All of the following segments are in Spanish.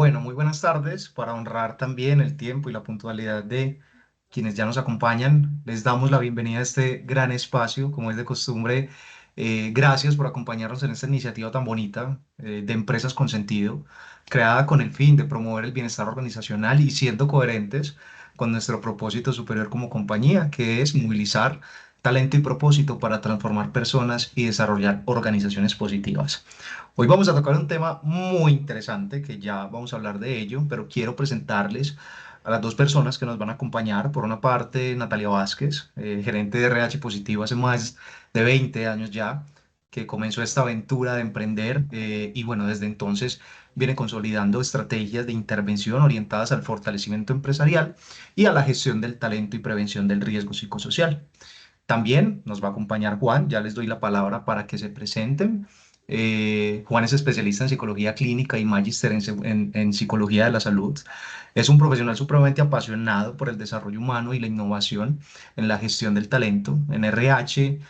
Bueno, muy buenas tardes. Para honrar también el tiempo y la puntualidad de quienes ya nos acompañan, les damos la bienvenida a este gran espacio, como es de costumbre. Gracias por acompañarnos en esta iniciativa tan bonita de Empresas con Sentido, creada con el fin de promover el bienestar organizacional y siendo coherentes con nuestro propósito superior como compañía, que es movilizar talento y propósito para transformar personas y desarrollar organizaciones positivas. Hoy vamos a tocar un tema muy interesante que ya vamos a hablar de ello, pero quiero presentarles a las dos personas que nos van a acompañar. Por una parte, Natalia Vázquez, gerente de RH Positivo hace más de 20 años ya, que comenzó esta aventura de emprender y bueno, desde entonces viene consolidando estrategias de intervención orientadas al fortalecimiento empresarial y a la gestión del talento y prevención del riesgo psicosocial. También nos va a acompañar Juan, ya les doy la palabra para que se presenten. Juan es especialista en psicología clínica y magíster en psicología de la salud. Es un profesional supremamente apasionado por el desarrollo humano y la innovación en la gestión del talento. En RH,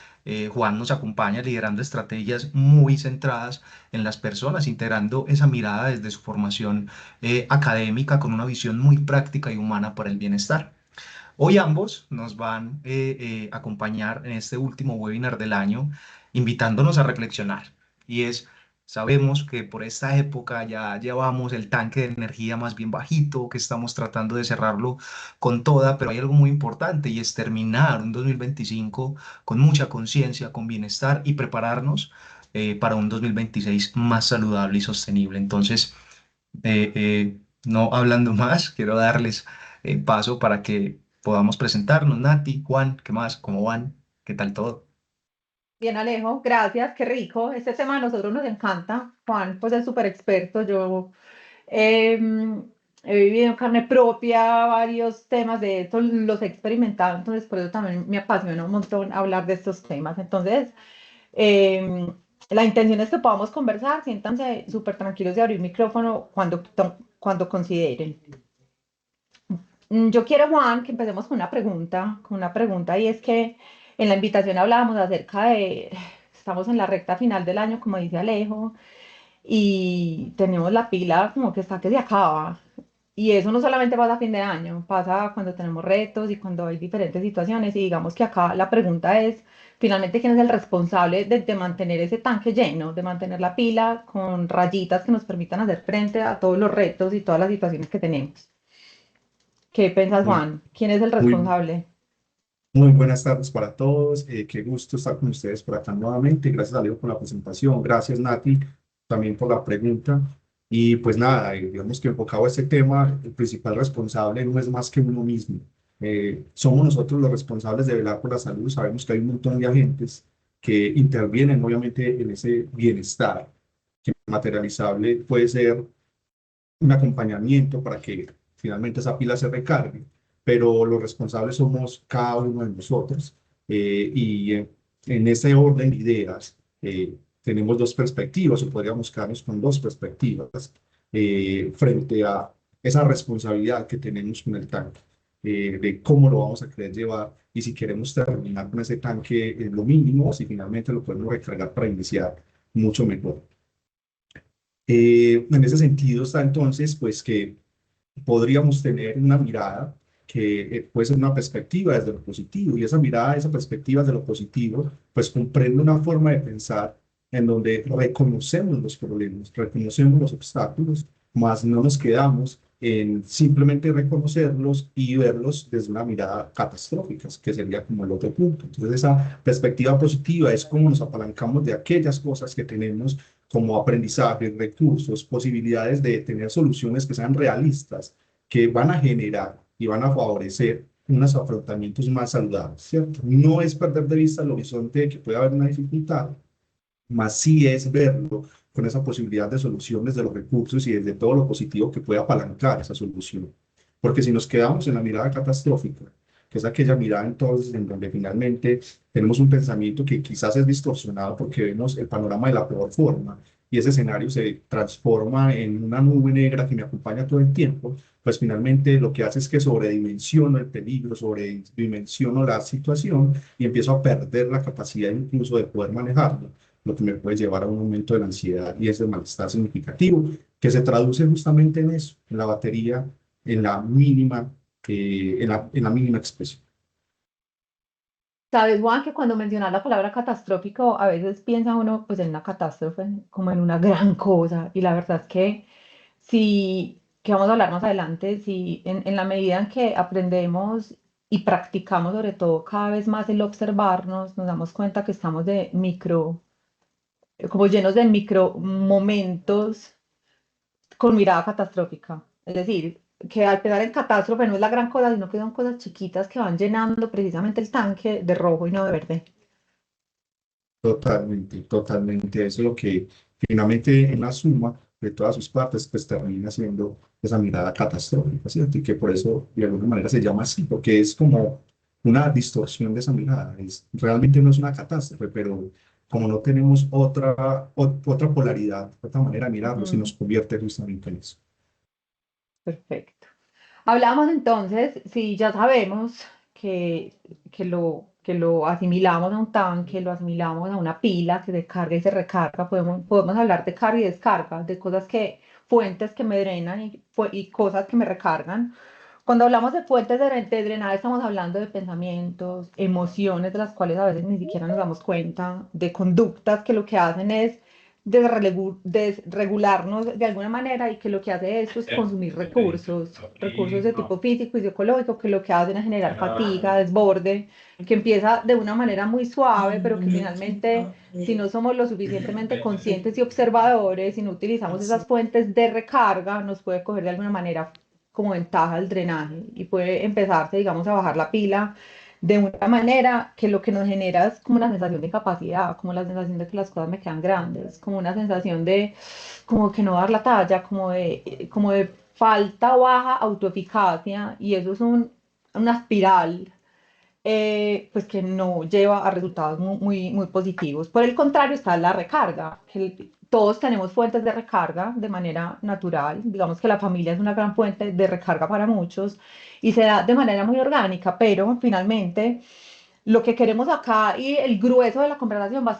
Juan nos acompaña liderando estrategias muy centradas en las personas, integrando esa mirada desde su formación académica con una visión muy práctica y humana para el bienestar. Hoy ambos nos van a acompañar en este último webinar del año, invitándonos a reflexionar. Y es, sabemos que por esta época ya llevamos el tanque de energía más bien bajito, que estamos tratando de cerrarlo con toda, pero hay algo muy importante y es terminar un 2025 con mucha conciencia, con bienestar y prepararnos para un 2026 más saludable y sostenible. Entonces, no hablando más, quiero darles paso para que podamos presentarnos. Nati, Juan, ¿qué más? ¿Cómo van? ¿Qué tal todo? Bien, Alejo, gracias, qué rico. Este tema a nosotros nos encanta. Juan, pues es súper experto. Yo em, he vivido en carne propia varios temas de esto, los he experimentado, entonces por eso también me apasiona un montón hablar de estos temas. Entonces, em, la intención es que podamos conversar, siéntanse súper tranquilos de abrir micrófono cuando consideren. Yo quiero, Juan, que empecemos con una pregunta, y es que en la invitación hablábamos acerca de, estamos en la recta final del año, como dice Alejo, y tenemos la pila como que está que se acaba. Y eso no solamente pasa a fin de año, pasa cuando tenemos retos y cuando hay diferentes situaciones. Y digamos que acá la pregunta es, finalmente, ¿quién es el responsable de mantener ese tanque lleno, de mantener la pila con rayitas que nos permitan hacer frente a todos los retos y todas las situaciones que tenemos? ¿Qué piensas, Muy, Juan? ¿Quién es el muy, responsable? muy buenas tardes para todos. Qué gusto estar con ustedes por acá nuevamente. Gracias a Leo por la presentación. Gracias, Nati, también por la pregunta. Y pues nada, digamos que enfocado a este tema, el principal responsable no es más que uno mismo. Somos nosotros los responsables de velar por la salud. Sabemos que hay un montón de agentes que intervienen, obviamente, en ese bienestar, que materializable puede ser un acompañamiento para que finalmente esa pila se recargue, pero los responsables somos cada uno de nosotros. En ese orden de ideas tenemos dos perspectivas, o podríamos quedarnos con dos perspectivas frente a esa responsabilidad que tenemos con el tanque, de cómo lo vamos a querer llevar y si queremos terminar con ese tanque lo mínimo, o si finalmente lo podemos recargar para iniciar mucho mejor. En ese sentido está entonces, pues que podríamos tener una mirada que puede ser una perspectiva desde lo positivo, y esa mirada, esa perspectiva desde lo positivo, pues comprende una forma de pensar en donde reconocemos los problemas, reconocemos los obstáculos, más no nos quedamos en simplemente reconocerlos y verlos desde una mirada catastrófica, que sería como el otro punto. Entonces, esa perspectiva positiva es cómo nos apalancamos de aquellas cosas que tenemos como aprendizaje, recursos, posibilidades de tener soluciones que sean realistas, que van a generar y van a favorecer unos afrontamientos más saludables, ¿cierto? No es perder de vista el horizonte de que puede haber una dificultad, más sí es verlo con esa posibilidad de soluciones de los recursos y desde todo lo positivo que puede apalancar esa solución. Porque si nos quedamos en la mirada catastrófica, que es aquella mirada entonces en donde finalmente tenemos un pensamiento que quizás es distorsionado porque vemos el panorama de la peor forma y ese escenario se transforma en una nube negra que me acompaña todo el tiempo, pues finalmente lo que hace es que sobredimensiono el peligro, sobredimensiono la situación y empiezo a perder la capacidad incluso de poder manejarlo. lo que me puede llevar a un aumento de la ansiedad y ese malestar significativo, que se traduce justamente en eso, en la batería, en la mínima, en la mínima expresión. Sabes, Juan, que cuando mencionas la palabra catastrófico, a veces piensa uno pues en una catástrofe, como en una gran cosa, y la verdad es que si, que vamos a hablar más adelante, si en la medida en que aprendemos y practicamos sobre todo cada vez más el observarnos, nos damos cuenta que estamos de micro, como llenos de micro momentos con mirada catastrófica. Es decir, que al pensar en catástrofe no es la gran cosa, sino que son cosas chiquitas que van llenando precisamente el tanque de rojo y no de verde. Totalmente, totalmente. Eso es lo que finalmente en la suma de todas sus partes, pues termina siendo esa mirada catastrófica, ¿cierto? Y que por eso de alguna manera se llama así, porque es como una distorsión de esa mirada. Realmente no es una catástrofe, pero como no tenemos otra polaridad, otra manera de mirarlo, se nos Ujú. convierte justamente en eso. Perfecto. Hablamos entonces, si ya sabemos que, que lo asimilamos a un tanque, lo asimilamos a una pila que se carga y se recarga, podemos hablar de carga y descarga, de cosas que, fuentes que me drenan y cosas que me recargan. Cuando hablamos de fuentes de drenaje, estamos hablando de pensamientos, emociones de las cuales a veces ni siquiera nos damos cuenta, de conductas que lo que hacen es desregularnos de alguna manera y que lo que hace esto es consumir recursos, recursos de tipo físico y psicológico, que lo que hacen es generar fatiga, desborde, que empieza de una manera muy suave, pero que finalmente, si no somos lo suficientemente conscientes y observadores, si no utilizamos esas fuentes de recarga, nos puede coger de alguna manera como ventaja el drenaje y puede empezarse, digamos, a bajar la pila de una manera que lo que nos genera es como una sensación de incapacidad, como la sensación de que las cosas me quedan grandes, como una sensación de como que no dar la talla, como de falta o baja autoeficacia y eso es una espiral pues que no lleva a resultados muy positivos. Por el contrario, está la recarga, todos tenemos fuentes de recarga de manera natural. Digamos que la familia es una gran fuente de recarga para muchos y se da de manera muy orgánica, pero finalmente lo que queremos acá y el grueso de la conversación va a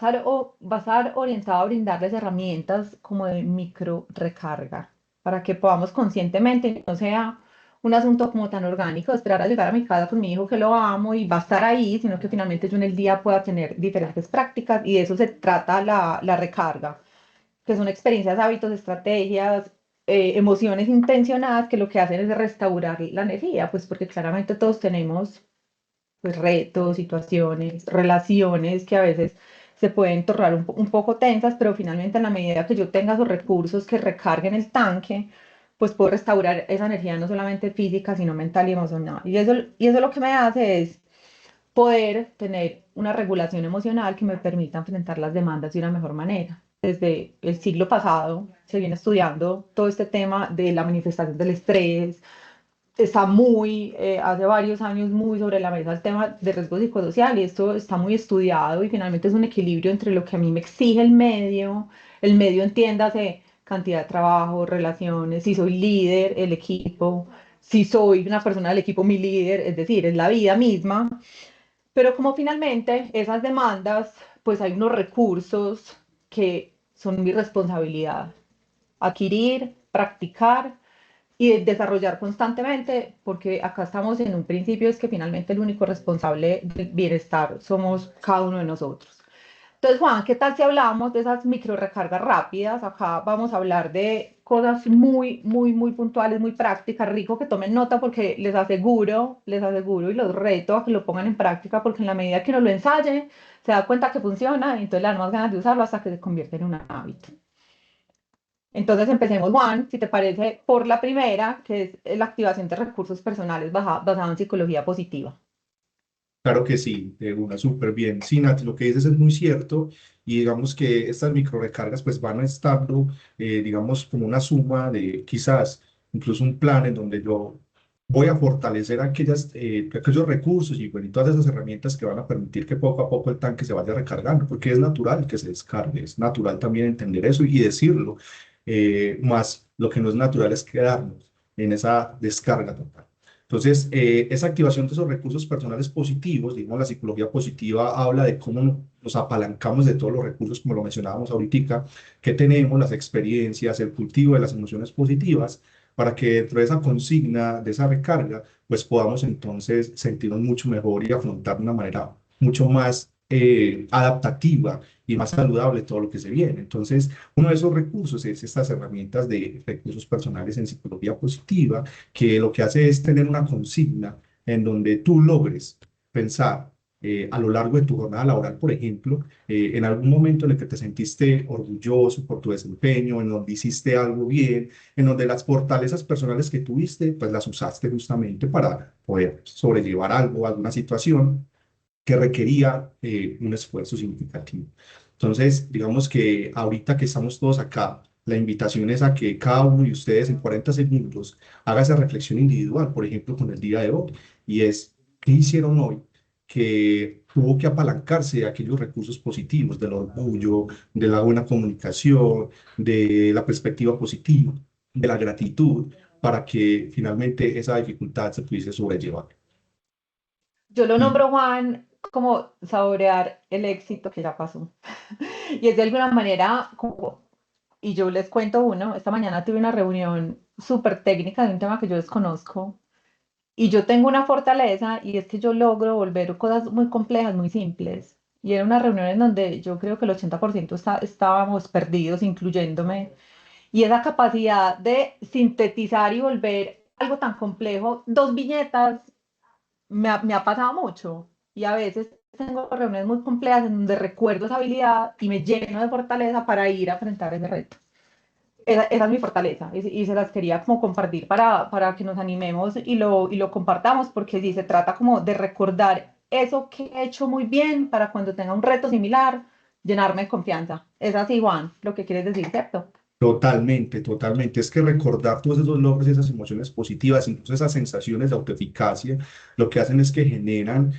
estar orientado a brindarles herramientas como de micro recarga para que podamos conscientemente, no sea un asunto como tan orgánico, esperar a llegar a mi casa con mi hijo que lo amo y va a estar ahí, sino que finalmente yo en el día pueda tener diferentes prácticas y de eso se trata la recarga, que son experiencias, hábitos, estrategias, emociones intencionadas que lo que hacen es restaurar la energía, pues porque claramente todos tenemos pues, retos, situaciones, relaciones que a veces se pueden tornar un poco tensas, pero finalmente en la medida que yo tenga esos recursos que recarguen el tanque, pues puedo restaurar esa energía no solamente física, sino mental y emocional. Y eso lo que me hace es poder tener una regulación emocional que me permita enfrentar las demandas de una mejor manera. Desde el siglo pasado se viene estudiando todo este tema de la manifestación del estrés, está hace varios años muy sobre la mesa el tema de riesgo psicosocial y esto está muy estudiado y finalmente es un equilibrio entre lo que a mí me exige el medio entiéndase cantidad de trabajo, relaciones, si soy líder, el equipo, si soy una persona del equipo, mi líder, es decir, es la vida misma, pero como finalmente esas demandas, pues hay unos recursos que son mi responsabilidad, adquirir, practicar y desarrollar constantemente, porque acá estamos en un principio, es que finalmente el único responsable del bienestar somos cada uno de nosotros. Entonces, Juan, ¿qué tal si hablamos de esas micro recargas rápidas? Acá vamos a hablar de cosas muy puntuales, muy prácticas. Rico que tomen nota porque les aseguro y los reto a que lo pongan en práctica porque en la medida que uno lo ensaye, se da cuenta que funciona y entonces le dan más ganas de usarlo hasta que se convierte en un hábito. Entonces empecemos, Juan, si te parece, por la primera, que es la activación de recursos personales basada en psicología positiva. Claro que sí, de una, súper bien. Sí, Nati, lo que dices es muy cierto y digamos que estas micro recargas pues van a estando, digamos, como una suma de quizás incluso un plan en donde yo voy a fortalecer aquellos recursos y, bueno, y todas esas herramientas que van a permitir que poco a poco el tanque se vaya recargando, porque es natural que se descargue, es natural también entender eso y decirlo, más lo que no es natural es quedarnos en esa descarga total. Entonces, esa activación de esos recursos personales positivos, digamos, la psicología positiva habla de cómo nos apalancamos de todos los recursos, como lo mencionábamos ahorita, que tenemos, las experiencias, el cultivo de las emociones positivas, para que dentro de esa consigna, de esa recarga, pues podamos entonces sentirnos mucho mejor y afrontar de una manera mucho más adaptativa y más saludable todo lo que se viene. Entonces, uno de esos recursos es estas herramientas de recursos personales en psicología positiva, que lo que hace es tener una consigna en donde tú logres pensar a lo largo de tu jornada laboral, por ejemplo, en algún momento en el que te sentiste orgulloso por tu desempeño, en donde hiciste algo bien, en donde las fortalezas personales que tuviste, pues las usaste justamente para poder sobrellevar algo, alguna situación que requería un esfuerzo significativo. Entonces, digamos que ahorita que estamos todos acá, la invitación es a que cada uno de ustedes en 40 segundos haga esa reflexión individual, por ejemplo, con el día de hoy, y es, ¿qué hicieron hoy? Que tuvo que apalancarse de aquellos recursos positivos, del orgullo, de la buena comunicación, de la perspectiva positiva, de la gratitud, para que finalmente esa dificultad se pudiese sobrellevar. Yo lo Y nombro, Juan, como saborear el éxito que ya pasó. Y es de alguna manera como, y yo les cuento uno, esta mañana tuve una reunión súper técnica de un tema que yo desconozco y yo tengo una fortaleza y es que yo logro volver cosas muy complejas, muy simples. Y era una reunión en donde yo creo que el 80% estábamos perdidos, incluyéndome. Y esa capacidad de sintetizar y volver algo tan complejo, dos viñetas, me ha pasado mucho. Y a veces tengo reuniones muy complejas en donde recuerdo esa habilidad y me lleno de fortaleza para ir a enfrentar ese reto. Esa es mi fortaleza y se las quería como compartir para que nos animemos y lo compartamos, porque sí, se trata como de recordar eso que he hecho muy bien para cuando tenga un reto similar, llenarme de confianza. Es así, Juan, lo que quieres decir, ¿cierto? totalmente, totalmente. Es que recordar todos esos logros y esas emociones positivas, incluso esas sensaciones de autoeficacia, lo que hacen es que generan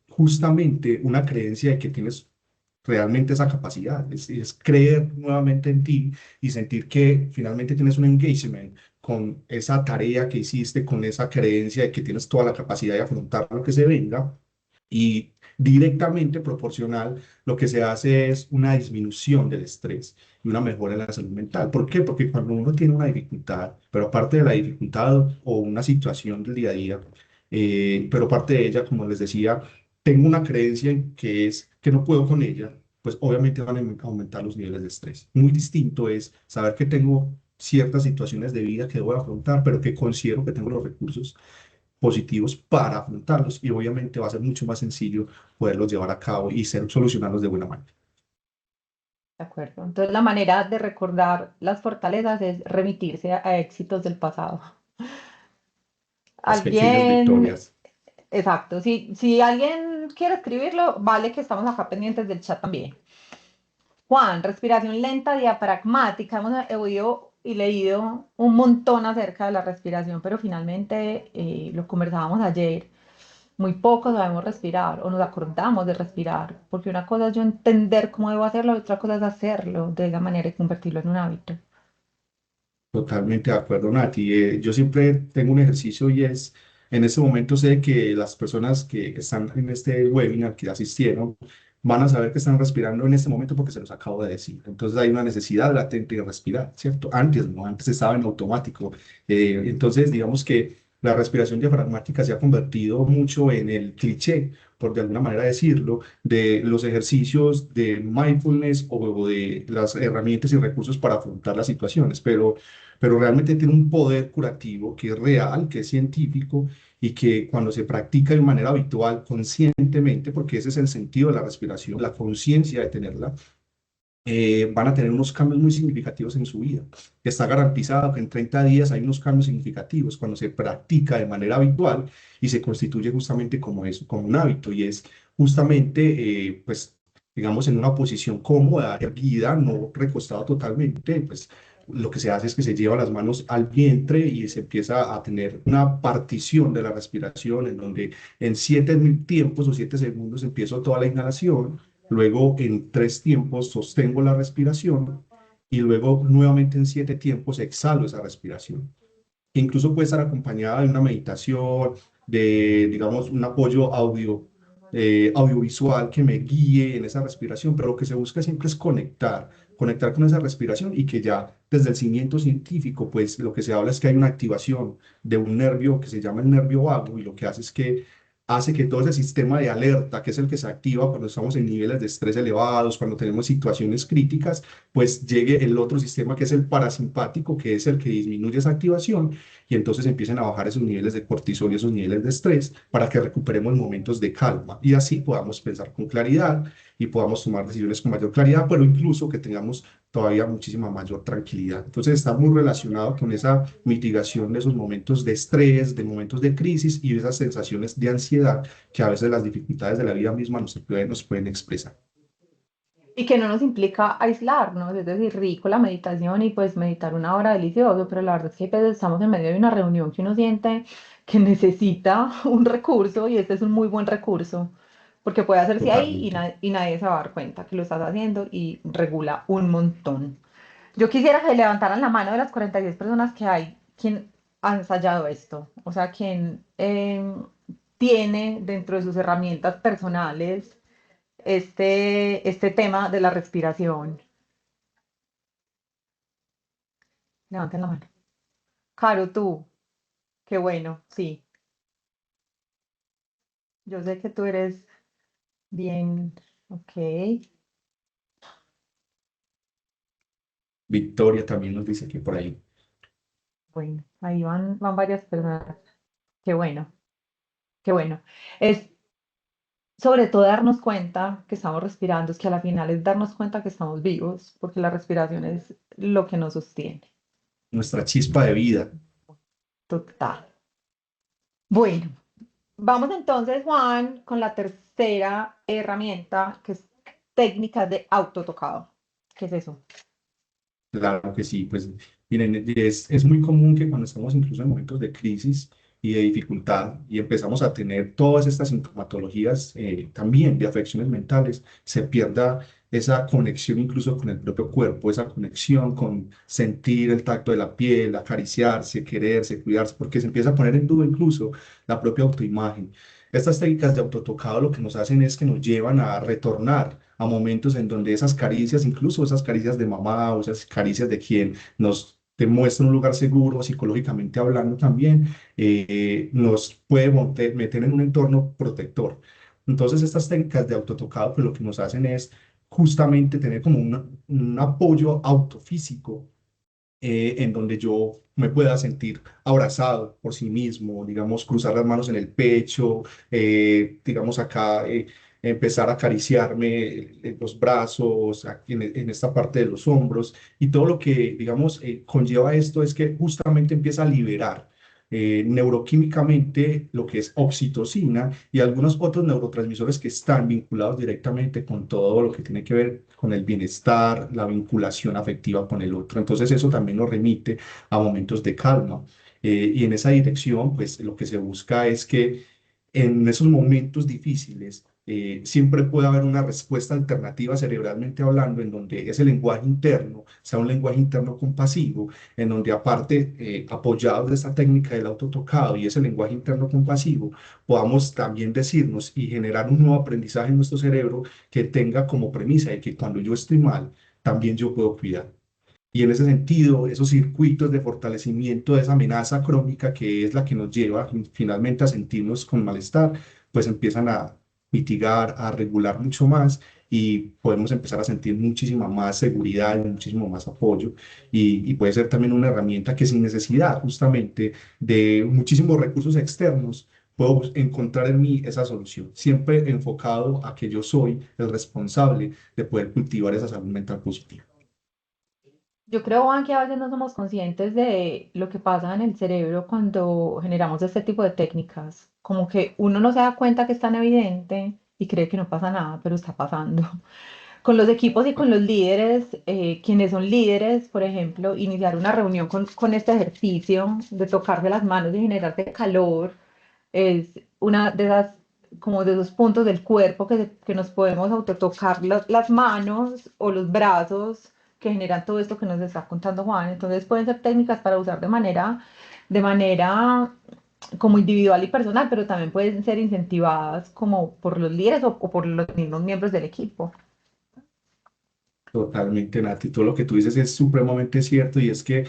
justamente una creencia de que tienes realmente esa capacidad. Es creer nuevamente en ti y sentir que finalmente tienes un engagement con esa tarea que hiciste, con esa creencia de que tienes toda la capacidad de afrontar lo que se venga. Y directamente proporcional, lo que se hace es una disminución del estrés y una mejora en la salud mental. ¿Por qué? Porque cuando uno tiene una dificultad, pero aparte de la dificultad o una situación del día a día, pero parte de ella, como les decía, tengo una creencia en que es que no puedo con ella, pues obviamente van a aumentar los niveles de estrés. Muy distinto es saber que tengo ciertas situaciones de vida que debo afrontar, pero que considero que tengo los recursos positivos para afrontarlos y obviamente va a ser mucho más sencillo poderlos llevar a cabo y solucionarlos de buena manera. De acuerdo. Entonces, la manera de recordar las fortalezas es remitirse a éxitos del pasado. Las pequeñas Alguien, victorias. exacto, si alguien quiere escribirlo, vale que estamos acá pendientes del chat también. Juan, respiración lenta, diafragmática. Hemos oído y leído un montón acerca de la respiración, pero finalmente lo conversábamos ayer. Muy poco sabemos respirar o nos acordamos de respirar, porque una cosa es yo entender cómo debo hacerlo y otra cosa es hacerlo de esa manera y convertirlo en un hábito. Totalmente de acuerdo, Nati. Yo siempre tengo un ejercicio y es, en este momento sé que las personas que están en este webinar, que asistieron, van a saber que están respirando en este momento porque se los acabo de decir. Entonces hay una necesidad latente de respirar, ¿cierto? Antes no, antes estaba en automático. Entonces digamos que la respiración diafragmática se ha convertido mucho en el cliché, por de alguna manera decirlo, de los ejercicios de mindfulness o de las herramientas y recursos para afrontar las situaciones, pero realmente tiene un poder curativo que es real, que es científico y que cuando se practica de manera habitual, conscientemente, porque ese es el sentido de la respiración, la conciencia de tenerla, van a tener unos cambios muy significativos en su vida. Está garantizado que en 30 días hay unos cambios significativos cuando se practica de manera habitual y se constituye justamente como eso, como un hábito y es justamente, pues, digamos, en una posición cómoda, erguida, no recostado totalmente, pues lo que se hace es que se lleva las manos al vientre y se empieza a tener una partición de la respiración en donde en 7 tiempos o 7 segundos empiezo toda la inhalación. Luego en 3 tiempos sostengo la respiración y luego nuevamente en 7 tiempos exhalo esa respiración. que incluso puede estar acompañada de una meditación, de, digamos, un apoyo audiovisual que me guíe en esa respiración, pero lo que se busca siempre es conectar con esa respiración y que ya desde el cimiento científico, pues lo que se habla es que hay una activación de un nervio que se llama el nervio vago y lo que hace es que hace que todo ese sistema de alerta, que es el que se activa cuando estamos en niveles de estrés elevados, cuando tenemos situaciones críticas, pues llegue el otro sistema que es el parasimpático, que es el que disminuye esa activación y entonces empiecen a bajar esos niveles de cortisol y esos niveles de estrés para que recuperemos momentos de calma y así podamos pensar con claridad y podamos tomar decisiones con mayor claridad, pero incluso que tengamos todavía muchísima mayor tranquilidad. Entonces está muy relacionado con esa mitigación de esos momentos de estrés, de momentos de crisis y esas sensaciones de ansiedad que a veces las dificultades de la vida misma nos pueden expresar. Y que no nos implica aislarnos, es decir, rico la meditación y pues meditar una hora delicioso, pero la verdad es que pues, estamos en medio de una reunión que uno siente que necesita un recurso y este es un muy buen recurso, porque puede hacerse ahí y, Totalmente. y nadie se va a dar cuenta que lo estás haciendo y regula un montón. Yo quisiera que levantaran la mano de las 46 personas que hay, quien ha ensayado esto, o sea, quien tiene dentro de sus herramientas personales este tema de la respiración. Levanten la mano. Caro, tú, qué bueno, sí. Yo sé que tú eres bien, ok. Victoria también nos dice que por ahí. Bueno, ahí van varias personas. Qué bueno, qué bueno. Es sobre todo darnos cuenta que estamos respirando, es que a la final es darnos cuenta que estamos vivos, porque la respiración es lo que nos sostiene. Nuestra chispa de vida. Total. Bueno, vamos entonces, Juan, con la tercera herramienta, que es técnicas de autotocado. ¿Qué es eso? Claro que sí, pues miren, es muy común que cuando estamos incluso en momentos de crisis y de dificultad y empezamos a tener todas estas sintomatologías también de afecciones mentales, se pierda esa conexión incluso con el propio cuerpo, esa conexión con sentir el tacto de la piel, acariciarse, quererse, cuidarse, porque se empieza a poner en duda incluso la propia autoimagen. Estas técnicas de autotocado lo que nos hacen es que nos llevan a retornar a momentos en donde esas caricias, incluso esas caricias de mamá o esas caricias de quien nos demuestra un lugar seguro, psicológicamente hablando también, nos puede meter en un entorno protector. Entonces, estas técnicas de autotocado, pues lo que nos hacen es justamente tener como un apoyo autofísico en donde yo me pueda sentir abrazado por sí mismo, digamos, cruzar las manos en el pecho, digamos acá, empezar a acariciarme los brazos, aquí en esta parte de los hombros, y todo lo que, digamos, conlleva esto es que justamente empieza a liberar neuroquímicamente lo que es oxitocina y algunos otros neurotransmisores que están vinculados directamente con todo lo que tiene que ver con el bienestar, la vinculación afectiva con el otro. Entonces eso también nos remite a momentos de calma. Y en esa dirección, pues lo que se busca es que en esos momentos difíciles siempre puede haber una respuesta alternativa cerebralmente hablando, en donde ese lenguaje interno sea un lenguaje interno compasivo, en donde aparte, apoyados de esta técnica del autotocado y ese lenguaje interno compasivo, podamos también decirnos y generar un nuevo aprendizaje en nuestro cerebro que tenga como premisa de que cuando yo estoy mal, también yo puedo cuidar. Y en ese sentido, esos circuitos de fortalecimiento de esa amenaza crónica que es la que nos lleva finalmente a sentirnos con malestar, pues empiezan a mitigar, a regular mucho más y podemos empezar a sentir muchísima más seguridad y muchísimo más apoyo. Y puede ser también una herramienta que sin necesidad justamente de muchísimos recursos externos, puedo encontrar en mí esa solución, siempre enfocado a que yo soy el responsable de poder cultivar esa salud mental positiva. Yo creo, Juan, que a veces no somos conscientes de lo que pasa en el cerebro cuando generamos este tipo de técnicas. Como que uno no se da cuenta que es tan evidente y cree que no pasa nada, pero está pasando. Con los equipos y con los líderes, quienes son líderes, por ejemplo, iniciar una reunión con este ejercicio de tocarse las manos y generarse calor es una de esas, como de esos puntos del cuerpo que nos podemos autotocar las manos o los brazos que generan todo esto que nos está contando Juan. Entonces pueden ser técnicas para usar de manera de manera como individual y personal, pero también pueden ser incentivadas como por los líderes o por los mismos miembros del equipo. Totalmente, Nati. Todo lo que tú dices es supremamente cierto y es que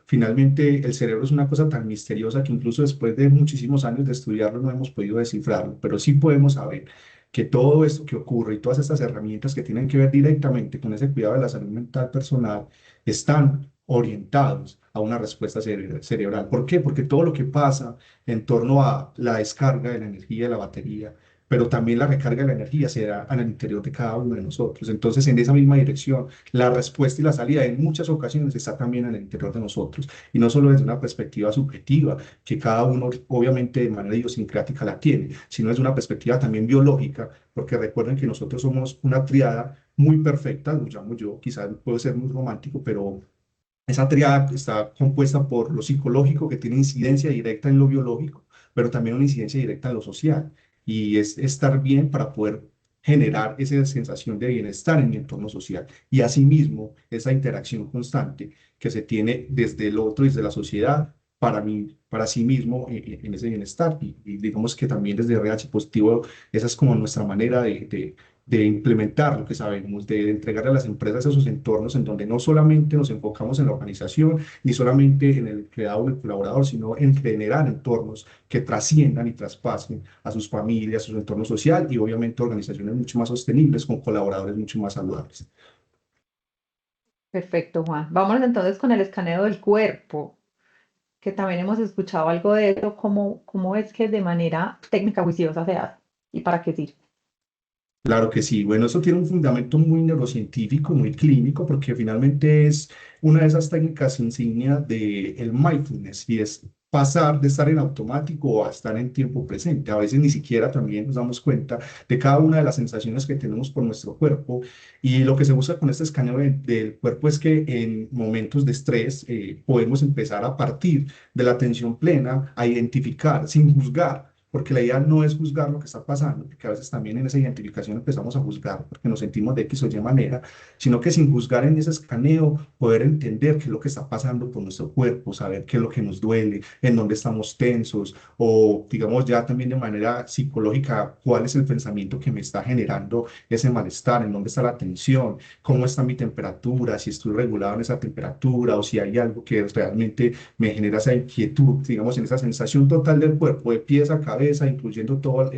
finalmente el cerebro es una cosa tan misteriosa que incluso después de muchísimos años de estudiarlo no hemos podido descifrarlo, pero sí podemos saber que todo esto que ocurre y todas estas herramientas que tienen que ver directamente con ese cuidado de la salud mental personal están orientados a una respuesta cerebral. ¿Por qué? Porque todo lo que pasa en torno a la descarga de la energía de la batería, pero también la recarga de la energía se da en el interior de cada uno de nosotros. Entonces, en esa misma dirección, la respuesta y la salida en muchas ocasiones está también en el interior de nosotros, y no solo desde una perspectiva subjetiva, que cada uno obviamente de manera idiosincrática la tiene, sino desde una perspectiva también biológica, porque recuerden que nosotros somos una triada muy perfecta, lo llamo yo, quizás puedo ser muy romántico, pero esa triada está compuesta por lo psicológico, que tiene incidencia directa en lo biológico, pero también una incidencia directa en lo social. Y es estar bien para poder generar esa sensación de bienestar en mi entorno social. Y asimismo, esa interacción constante que se tiene desde el otro, desde la sociedad, para mí, para sí mismo, en ese bienestar. Y digamos que también desde RH positivo, esa es como nuestra manera de implementar lo que sabemos, de entregar a las empresas esos entornos en donde no solamente nos enfocamos en la organización, ni solamente en el empleado o el colaborador, sino en generar entornos que trasciendan y traspasen a sus familias, a su entorno social y obviamente organizaciones mucho más sostenibles con colaboradores mucho más saludables. Perfecto, Juan. Vamos entonces con el escaneo del cuerpo, que también hemos escuchado algo de eso, cómo es que de manera técnica juiciosa se hace y para qué sirve. Claro que sí. Bueno, eso tiene un fundamento muy neurocientífico, muy clínico, porque finalmente es una de esas técnicas insignia del mindfulness y es pasar de estar en automático a estar en tiempo presente. A veces ni siquiera también nos damos cuenta de cada una de las sensaciones que tenemos por nuestro cuerpo, y lo que se busca con este escaneo del cuerpo es que en momentos de estrés podemos empezar a partir de la atención plena a identificar sin juzgar, porque la idea no es juzgar lo que está pasando, porque a veces también en esa identificación empezamos a juzgar porque nos sentimos de X o Y manera, sino que sin juzgar en ese escaneo, poder entender qué es lo que está pasando por nuestro cuerpo, saber qué es lo que nos duele, en dónde estamos tensos, o digamos ya también de manera psicológica, cuál es el pensamiento que me está generando ese malestar, en dónde está la tensión, cómo está mi temperatura, si estoy regulado en esa temperatura o si hay algo que realmente me genera esa inquietud, digamos, en esa sensación total del cuerpo, de pies a cabeza, incluyendo todos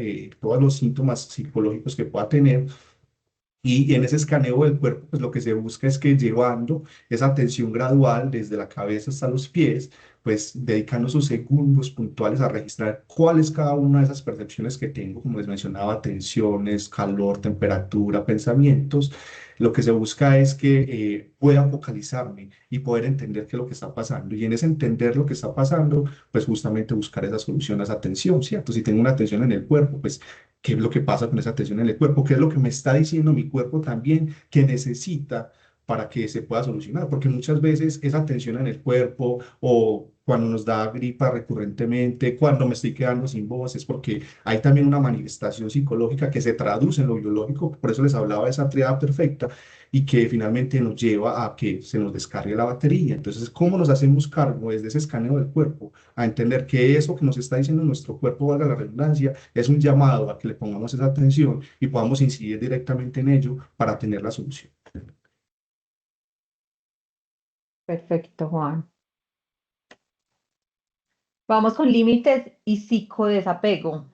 los síntomas psicológicos que pueda tener. Y en ese escaneo del cuerpo, pues lo que se busca es que llevando esa atención gradual desde la cabeza hasta los pies, pues dedicando esos segundos puntuales a registrar cuál es cada una de esas percepciones que tengo, como les mencionaba, tensiones, calor, temperatura, pensamientos. Lo que se busca es que pueda focalizarme y poder entender qué es lo que está pasando. Y en ese entender lo que está pasando, pues justamente buscar esa solución a esa tensión, ¿cierto? Si tengo una tensión en el cuerpo, pues qué es lo que pasa con esa tensión en el cuerpo, qué es lo que me está diciendo mi cuerpo también que necesita para que se pueda solucionar, porque muchas veces esa tensión en el cuerpo o cuando nos da gripa recurrentemente, cuando me estoy quedando sin voz, es porque hay también una manifestación psicológica que se traduce en lo biológico, por eso les hablaba de esa triada perfecta y que finalmente nos lleva a que se nos descargue la batería. Entonces, ¿cómo nos hacemos cargo desde ese escaneo del cuerpo a entender que eso que nos está diciendo nuestro cuerpo, valga la redundancia, es un llamado a que le pongamos esa atención y podamos incidir directamente en ello para tener la solución? Perfecto, Juan. Vamos con límites y psicodesapego.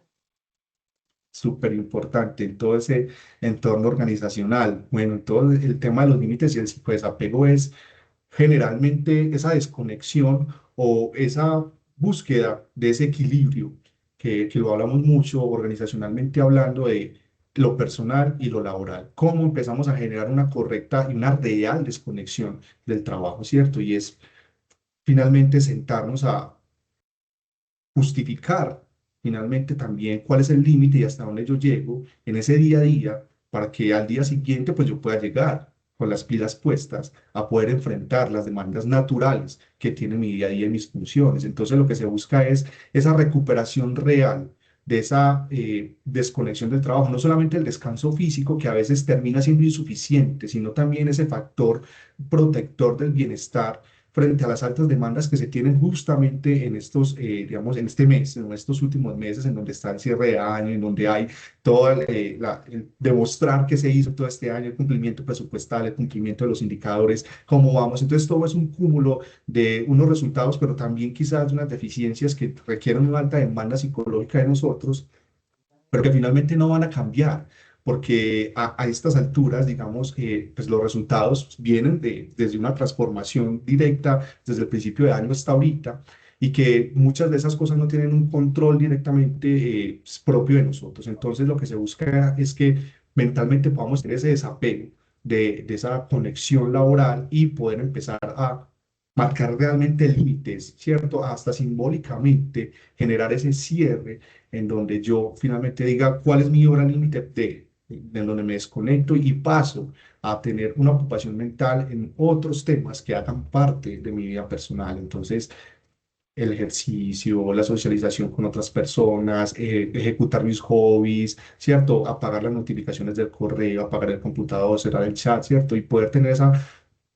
Súper importante en todo ese entorno organizacional. Bueno, en todo el tema de los límites y el psicodesapego es generalmente esa desconexión o esa búsqueda de ese equilibrio que lo hablamos mucho organizacionalmente hablando de lo personal y lo laboral. Cómo empezamos a generar una correcta y una real desconexión del trabajo, ¿cierto? Y es finalmente sentarnos a justificar finalmente también cuál es el límite y hasta dónde yo llego en ese día a día para que al día siguiente pues yo pueda llegar con las pilas puestas a poder enfrentar las demandas naturales que tiene mi día a día y mis funciones. Entonces lo que se busca es esa recuperación real de esa desconexión del trabajo, no solamente el descanso físico que a veces termina siendo insuficiente, sino también ese factor protector del bienestar frente a las altas demandas que se tienen justamente en estos, digamos, en este mes, en estos últimos meses, en donde está el cierre de año, en donde hay todo el demostrar que se hizo todo este año, el cumplimiento presupuestal, el cumplimiento de los indicadores, cómo vamos. Entonces, todo es un cúmulo de unos resultados, pero también quizás unas deficiencias que requieren una alta demanda psicológica de nosotros, pero que finalmente no van a cambiar, porque a estas alturas, digamos, pues los resultados vienen desde una transformación directa desde el principio de año hasta ahorita, y que muchas de esas cosas no tienen un control directamente propio de nosotros. Entonces, lo que se busca es que mentalmente podamos tener ese desapego de esa conexión laboral y poder empezar a marcar realmente límites, ¿cierto? Hasta simbólicamente generar ese cierre en donde yo finalmente diga cuál es mi hora límite de donde me desconecto y paso a tener una ocupación mental en otros temas que hagan parte de mi vida personal. Entonces, el ejercicio, la socialización con otras personas, ejecutar mis hobbies, ¿cierto? Apagar las notificaciones del correo, apagar el computador, cerrar el chat, ¿cierto? Y poder tener esa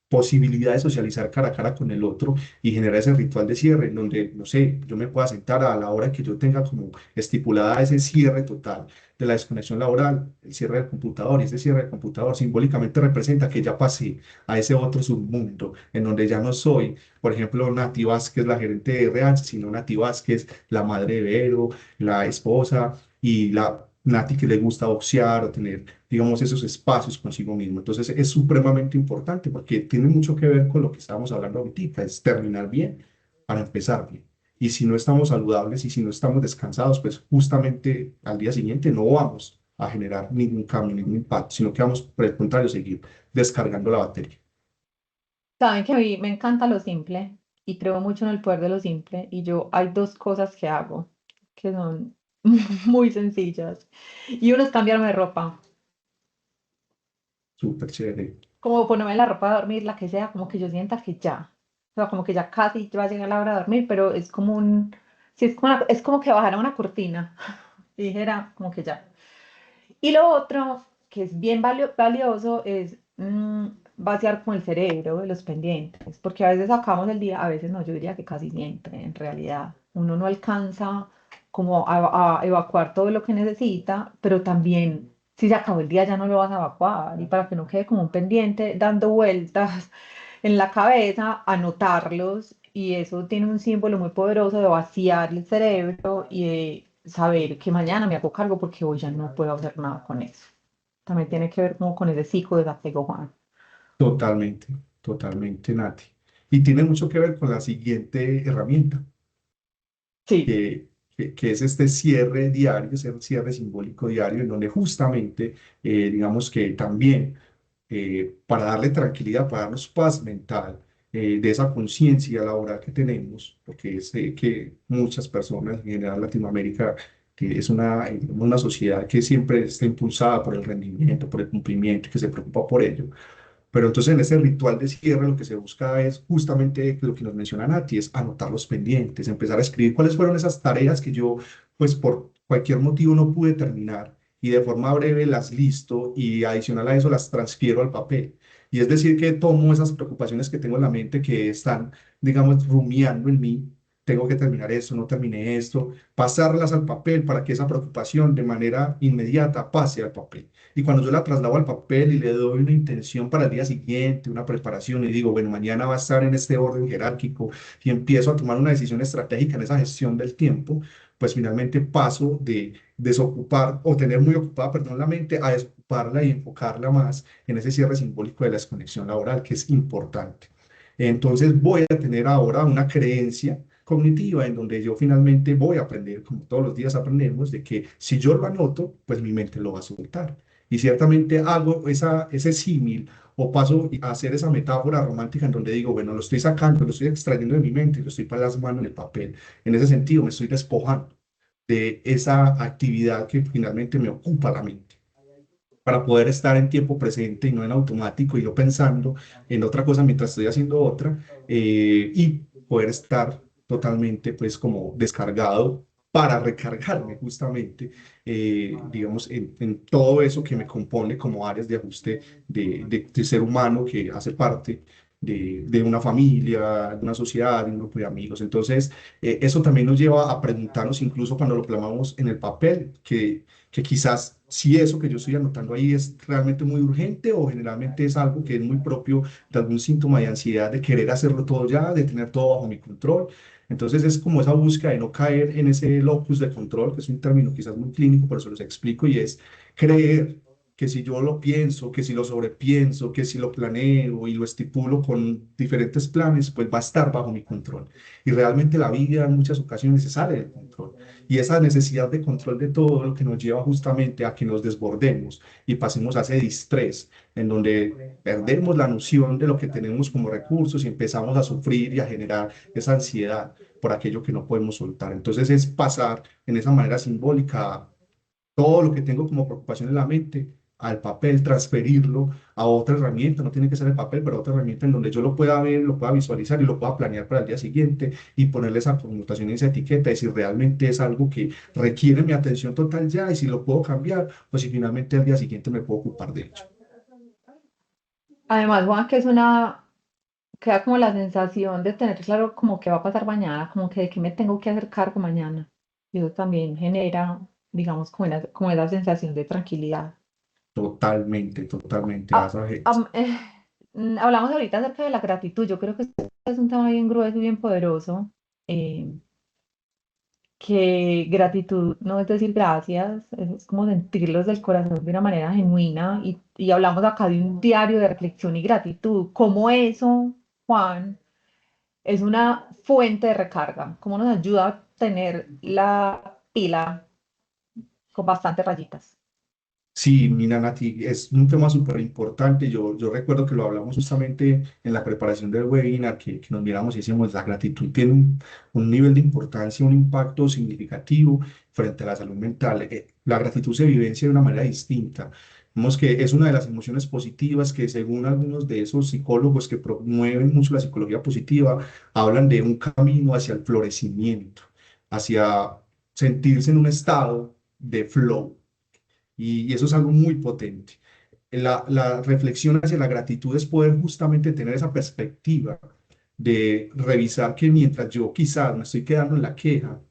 posibilidad de socializar cara a cara con el otro y generar ese ritual de cierre en donde, no sé, yo me pueda sentar a la hora que yo tenga como estipulada ese cierre total de la desconexión laboral, el cierre del computador, y ese cierre del computador simbólicamente representa que ya pasé a ese otro submundo en donde ya no soy, por ejemplo, Nati Vázquez, la gerente de RH, sino Nati Vázquez, la madre de Vero, la esposa y la Nati que le gusta boxear o tener, digamos, esos espacios consigo mismo. Entonces es supremamente importante porque tiene mucho que ver con lo que estábamos hablando ahorita, es terminar bien para empezar bien. Y si no estamos saludables y si no estamos descansados, pues justamente al día siguiente no vamos a generar ningún cambio, ningún impacto, sino que vamos, por el contrario, seguir descargando la batería. Saben que a mí me encanta lo simple y creo mucho en el poder de lo simple y yo hay dos cosas que hago que son muy sencillas y uno es cambiarme de ropa, Súper chévere. como ponerme la ropa de dormir, la que sea, como que yo sienta que ya, o sea, como que ya casi va a llegar la hora de dormir, pero es como un, sí, es como que bajara una cortina y dijera como que ya. Y lo otro, que es bien valioso, es vaciar como el cerebro de los pendientes, porque a veces acabamos el día, a veces no, yo diría que casi siempre, en realidad. Uno no alcanza como a evacuar todo lo que necesita, pero también si se acabó el día ya no lo vas a evacuar y para que no quede como un pendiente dando vueltas en la cabeza, anotarlos y eso tiene un símbolo muy poderoso de vaciar el cerebro y de saber que mañana me hago cargo porque hoy ya no puedo hacer nada con eso. También tiene que ver como con ese psicodesapego, Juan. Totalmente, totalmente, Nati. Y tiene mucho que ver con la siguiente herramienta, Sí, que es este cierre diario, ese cierre simbólico diario, en donde justamente, digamos que también, para darle tranquilidad, para darnos paz mental, de esa conciencia laboral que tenemos, porque sé que muchas personas, en general Latinoamérica, que es una sociedad que siempre está impulsada por el rendimiento, por el cumplimiento, que se preocupa por ello, pero entonces en ese ritual de cierre lo que se busca es justamente lo que nos menciona Nati, es anotar los pendientes, empezar a escribir cuáles fueron esas tareas que yo, pues por cualquier motivo no pude terminar y de forma breve las listo y adicional a eso las transfiero al papel. Y es decir, que tomo esas preocupaciones que tengo en la mente que están, digamos, rumiando en mí. Tengo que terminar esto, no terminé esto, pasarlas al papel para que esa preocupación de manera inmediata pase al papel. Y cuando yo la traslado al papel y le doy una intención para el día siguiente, una preparación, y digo, bueno, mañana va a estar en este orden jerárquico y empiezo a tomar una decisión estratégica en esa gestión del tiempo, pues finalmente paso de desocupar o tener muy ocupada, perdón, la mente a desocuparla y enfocarla más en ese cierre simbólico de la desconexión laboral, que es importante. Entonces voy a tener ahora una creencia cognitiva en donde yo finalmente voy a aprender, como todos los días aprendemos, de que si yo lo anoto, pues mi mente lo va a soltar. Y ciertamente hago ese símil o paso a hacer esa metáfora romántica en donde digo, bueno, lo estoy sacando, lo estoy extrayendo de mi mente y lo estoy plasmando en el papel. En ese sentido, me estoy despojando de esa actividad que finalmente me ocupa la mente para poder estar en tiempo presente y no en automático y yo pensando en otra cosa mientras estoy haciendo otra, y poder estar totalmente pues como descargado para recargarme justamente, digamos, en todo eso que me compone como áreas de ajuste de ser humano que hace parte de una familia, de una sociedad, de un grupo de amigos. Entonces, eso también nos lleva a preguntarnos, incluso cuando lo plasmamos en el papel, que quizás si eso que yo estoy anotando ahí es realmente muy urgente o generalmente es algo que es muy propio de algún síntoma de ansiedad, de querer hacerlo todo ya, de tener todo bajo mi control. Entonces es como esa búsqueda de no caer en ese locus de control, que es un término quizás muy clínico, pero se los explico, y es creer que si yo lo pienso, que si lo sobrepienso, que si lo planeo y lo estipulo con diferentes planes, pues va a estar bajo mi control. Y realmente la vida en muchas ocasiones se sale del control. Y esa necesidad de control de todo lo que nos lleva justamente a que nos desbordemos y pasemos a ese distrés, en donde perdemos la noción de lo que tenemos como recursos y empezamos a sufrir y a generar esa ansiedad por aquello que no podemos soltar. Entonces es pasar en esa manera simbólica todo lo que tengo como preocupación en la mente al papel, transferirlo a otra herramienta, no tiene que ser el papel, pero a otra herramienta en donde yo lo pueda ver, lo pueda visualizar y lo pueda planear para el día siguiente y ponerle esa connotación y esa etiqueta, y si realmente es algo que requiere mi atención total ya, y si lo puedo cambiar, pues si finalmente al día siguiente me puedo ocupar de ello. Además, Juan, que es una, queda como la sensación de tener claro como qué va a pasar mañana, como que de qué me tengo que hacer cargo mañana. Y eso también genera, digamos, como esa sensación de tranquilidad. Totalmente, totalmente. Ah, hablamos ahorita acerca de la gratitud. Yo creo que este es un tema bien grueso y bien poderoso. eh, que gratitud no es decir gracias, es como sentirlos del corazón de una manera genuina. Y hablamos acá de un diario de reflexión y gratitud. ¿Cómo eso, Juan, es una fuente de recarga? ¿Cómo nos ayuda a tener la pila con bastantes rayitas? Sí, mira, Nati, es un tema súper importante. Yo recuerdo que lo hablamos justamente en la preparación del webinar, que nos miramos y decíamos, la gratitud tiene un nivel de importancia, un impacto significativo frente a la salud mental. La gratitud se vivencia de una manera distinta. Vemos que es una de las emociones positivas que, según algunos de esos psicólogos que promueven mucho la psicología positiva, hablan de un camino hacia el florecimiento, hacia sentirse en un estado de flow, y eso es algo muy potente. La reflexión hacia la gratitud es poder justamente tener esa perspectiva de revisar que mientras yo quizás me estoy quedando en la queja,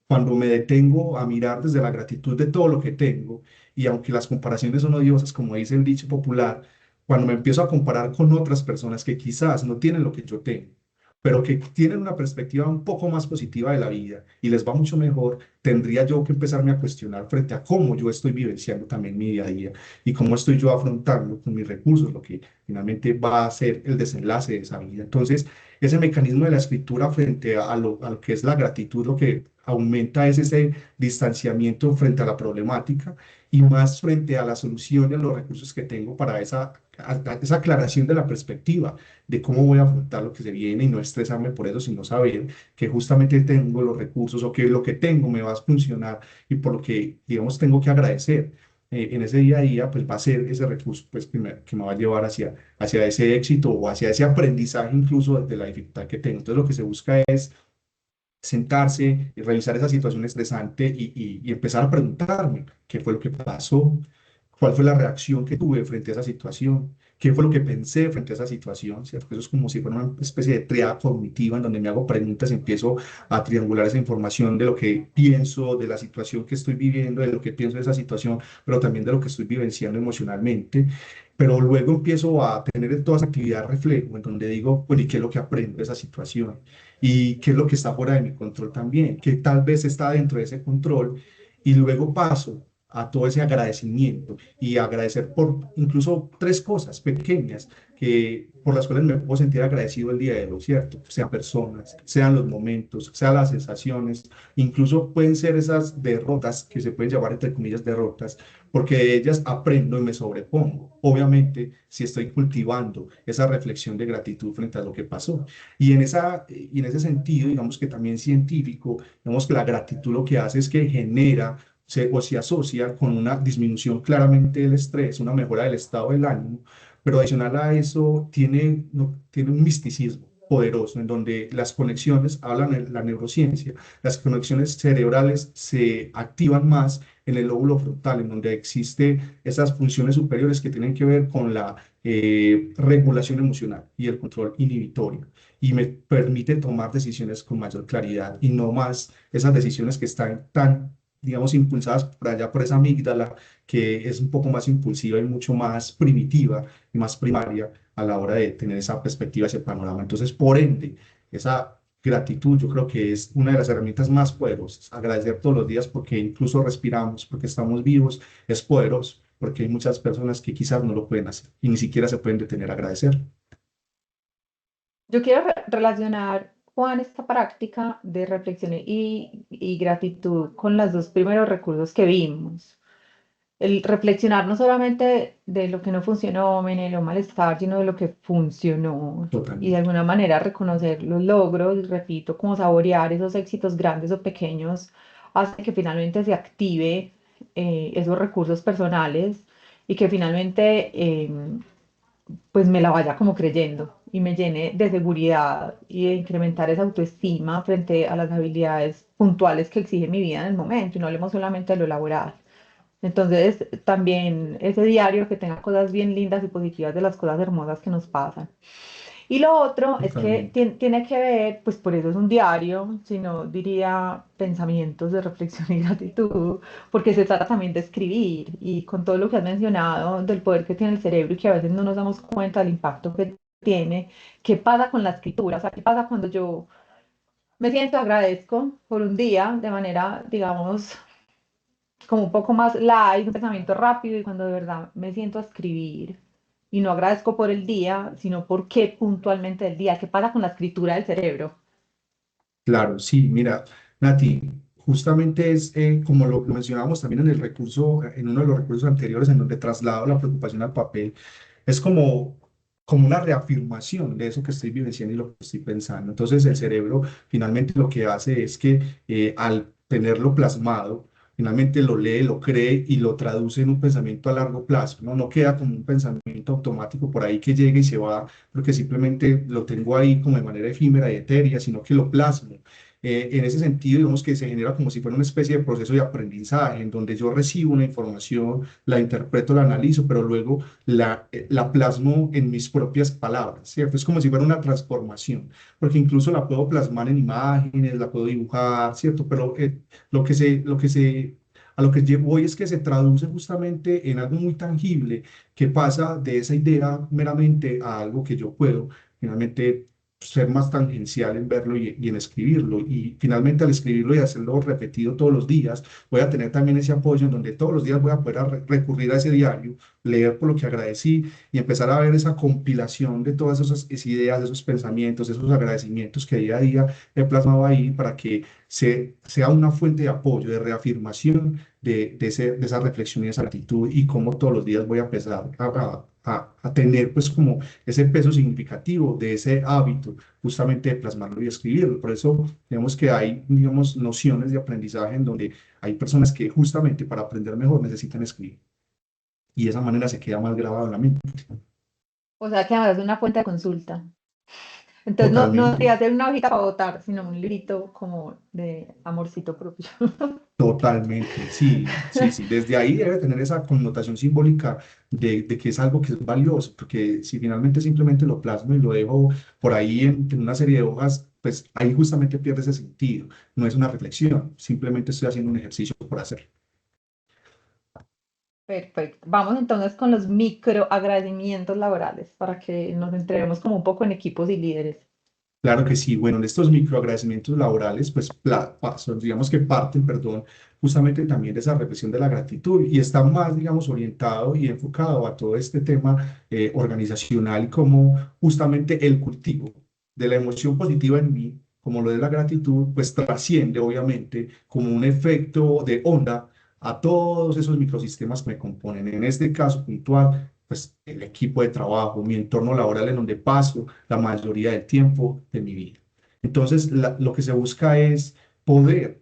cuando me detengo a mirar desde la gratitud de todo lo que tengo, y aunque las comparaciones son odiosas, como dice el dicho popular, cuando me empiezo a comparar con otras personas que quizás no tienen lo que yo tengo, pero que tienen una perspectiva un poco más positiva de la vida y les va mucho mejor, tendría yo que empezarme a cuestionar frente a cómo yo estoy vivenciando también mi día a día y cómo estoy yo afrontando con mis recursos lo que finalmente va a ser el desenlace de esa vida. Entonces, ese mecanismo de la escritura frente a lo que es la gratitud, lo que aumenta es ese distanciamiento frente a la problemática y más frente a la solución y a los recursos que tengo para esa aclaración de la perspectiva de cómo voy a afrontar lo que se viene, y no estresarme por eso, sino saber que justamente tengo los recursos o que lo que tengo me va a funcionar, y por lo que, digamos, tengo que agradecer. En ese día a día, pues va a ser ese recurso pues, que me va a llevar hacia ese éxito o hacia ese aprendizaje incluso de la dificultad que tengo. Entonces lo que se busca es sentarse y revisar esa situación estresante y empezar a preguntarme qué fue lo que pasó, cuál fue la reacción que tuve frente a esa situación, qué fue lo que pensé frente a esa situación, ¿cierto? Eso es como si fuera una especie de triada cognitiva en donde me hago preguntas y empiezo a triangular esa información de lo que pienso, de la situación que estoy viviendo, de lo que pienso de esa situación, pero también de lo que estoy vivenciando emocionalmente. Pero luego empiezo a tener toda esa actividad reflejo, en donde digo, bueno, ¿y qué es lo que aprendo de esa situación? ¿Y qué es lo que está fuera de mi control también? Que tal vez está dentro de ese control, y luego paso a todo ese agradecimiento y agradecer por incluso tres cosas pequeñas por las cuales me puedo sentir agradecido el día de hoy, ¿cierto? Sean personas, sean los momentos, sean las sensaciones, incluso pueden ser esas derrotas que se pueden llamar entre comillas derrotas, porque de ellas aprendo y me sobrepongo. Obviamente, si estoy cultivando esa reflexión de gratitud frente a lo que pasó. Y en ese sentido, digamos que también científico, digamos que la gratitud lo que hace es que genera o se asocia con una disminución claramente del estrés, una mejora del estado del ánimo, pero adicional a eso tiene, no, tiene un misticismo. poderoso en donde las conexiones, hablan en la neurociencia, las conexiones cerebrales se activan más en el lóbulo frontal, en donde existen esas funciones superiores que tienen que ver con la regulación emocional y el control inhibitorio, y me permite tomar decisiones con mayor claridad y no más esas decisiones que están tan, digamos, impulsadas por allá por esa amígdala, que es un poco más impulsiva y mucho más primitiva y más primaria a la hora de tener esa perspectiva, ese panorama. Entonces, por ende, esa gratitud yo creo que es una de las herramientas más poderosas. Agradecer todos los días porque incluso respiramos, porque estamos vivos, es poderoso, porque hay muchas personas que quizás no lo pueden hacer y ni siquiera se pueden detener a agradecer. Yo quiero relacionar, Juan, esta práctica de reflexión y gratitud con los dos primeros recursos que vimos. El reflexionar no solamente de lo que no funcionó, me generó malestar, sino de lo que funcionó. Y de Totalmente. alguna manera reconocer los logros, repito, como saborear esos éxitos grandes o pequeños, hace que finalmente se active esos recursos personales y que finalmente pues me la vaya como creyendo y me llene de seguridad y de incrementar esa autoestima frente a las habilidades puntuales que exige mi vida en el momento, y no hablemos solamente de lo laboral. Entonces, también ese diario que tenga cosas bien lindas y positivas de las cosas hermosas que nos pasan. Y lo otro es que Totalmente. tiene que ver, pues por eso es un diario, sino diría pensamientos de reflexión y gratitud, porque se trata también de escribir y con todo lo que has mencionado del poder que tiene el cerebro y que a veces no nos damos cuenta del impacto que tiene. ¿Qué pasa con la escritura? O sea, ¿qué pasa cuando yo me siento agradezco por un día de manera, digamos, como un poco más light, un pensamiento rápido, y cuando de verdad me siento a escribir y no agradezco por el día, sino por qué puntualmente del día? ¿Qué pasa con la escritura del cerebro? Claro, sí, mira, Nati, justamente es como lo mencionábamos también en el recurso, en uno de los recursos anteriores, en donde traslado la preocupación al papel, es como una reafirmación de eso que estoy vivenciando y lo que estoy pensando. Entonces, el cerebro finalmente lo que hace es que al tenerlo plasmado, finalmente lo lee, lo cree y lo traduce en un pensamiento a largo plazo, ¿no? No queda como un pensamiento automático por ahí que llega y se va, porque simplemente lo tengo ahí como de manera efímera y etérea, sino que lo plasmo. En ese sentido, digamos que se genera como si fuera una especie de proceso de aprendizaje, en donde yo recibo una información, la interpreto, la analizo, pero luego la plasmo en mis propias palabras, ¿cierto? Es como si fuera una transformación, porque incluso la puedo plasmar en imágenes, la puedo dibujar, ¿cierto? Pero a lo que voy es que se traduce justamente en algo muy tangible, que pasa de esa idea meramente a algo que yo puedo finalmente ser más tangencial en verlo y en escribirlo. Y finalmente al escribirlo y hacerlo repetido todos los días, voy a tener también ese apoyo en donde todos los días voy a poder recurrir a ese diario, leer por lo que agradecí y empezar a ver esa compilación de todas esas ideas, esos pensamientos, esos agradecimientos que día a día he plasmado ahí, para que sea una fuente de apoyo, de reafirmación de esa reflexión y esa actitud, y cómo todos los días voy a empezar a tener pues como ese peso significativo de ese hábito justamente de plasmarlo y escribirlo. Por eso digamos que hay, digamos, nociones de aprendizaje en donde hay personas que justamente para aprender mejor necesitan escribir, y de esa manera se queda más grabado en la mente. O sea, que además es una fuente de consulta. Entonces, no Totalmente, debería ser una hojita para votar, sino un librito como de amorcito propio. totalmente, sí, sí, sí. Desde ahí debe tener esa connotación simbólica de que es algo que es valioso, porque si finalmente simplemente lo plasmo y lo dejo por ahí en una serie de hojas, pues ahí justamente pierde ese sentido. No es una reflexión, simplemente estoy haciendo un ejercicio por hacer. Perfecto. Vamos entonces con los micro agradecimientos laborales para que nos entremos como un poco en equipos y líderes. Claro que sí. Bueno, en estos microagradecimientos laborales, pues digamos que parten, perdón, justamente también de esa reflexión de la gratitud, y está más, digamos, orientado y enfocado a todo este tema organizacional, como justamente el cultivo de la emoción positiva en mí, como lo de la gratitud, pues trasciende obviamente como un efecto de onda a todos esos microsistemas que me componen. En este caso puntual, pues el equipo de trabajo, mi entorno laboral en donde paso la mayoría del tiempo de mi vida. Entonces, lo que se busca es poder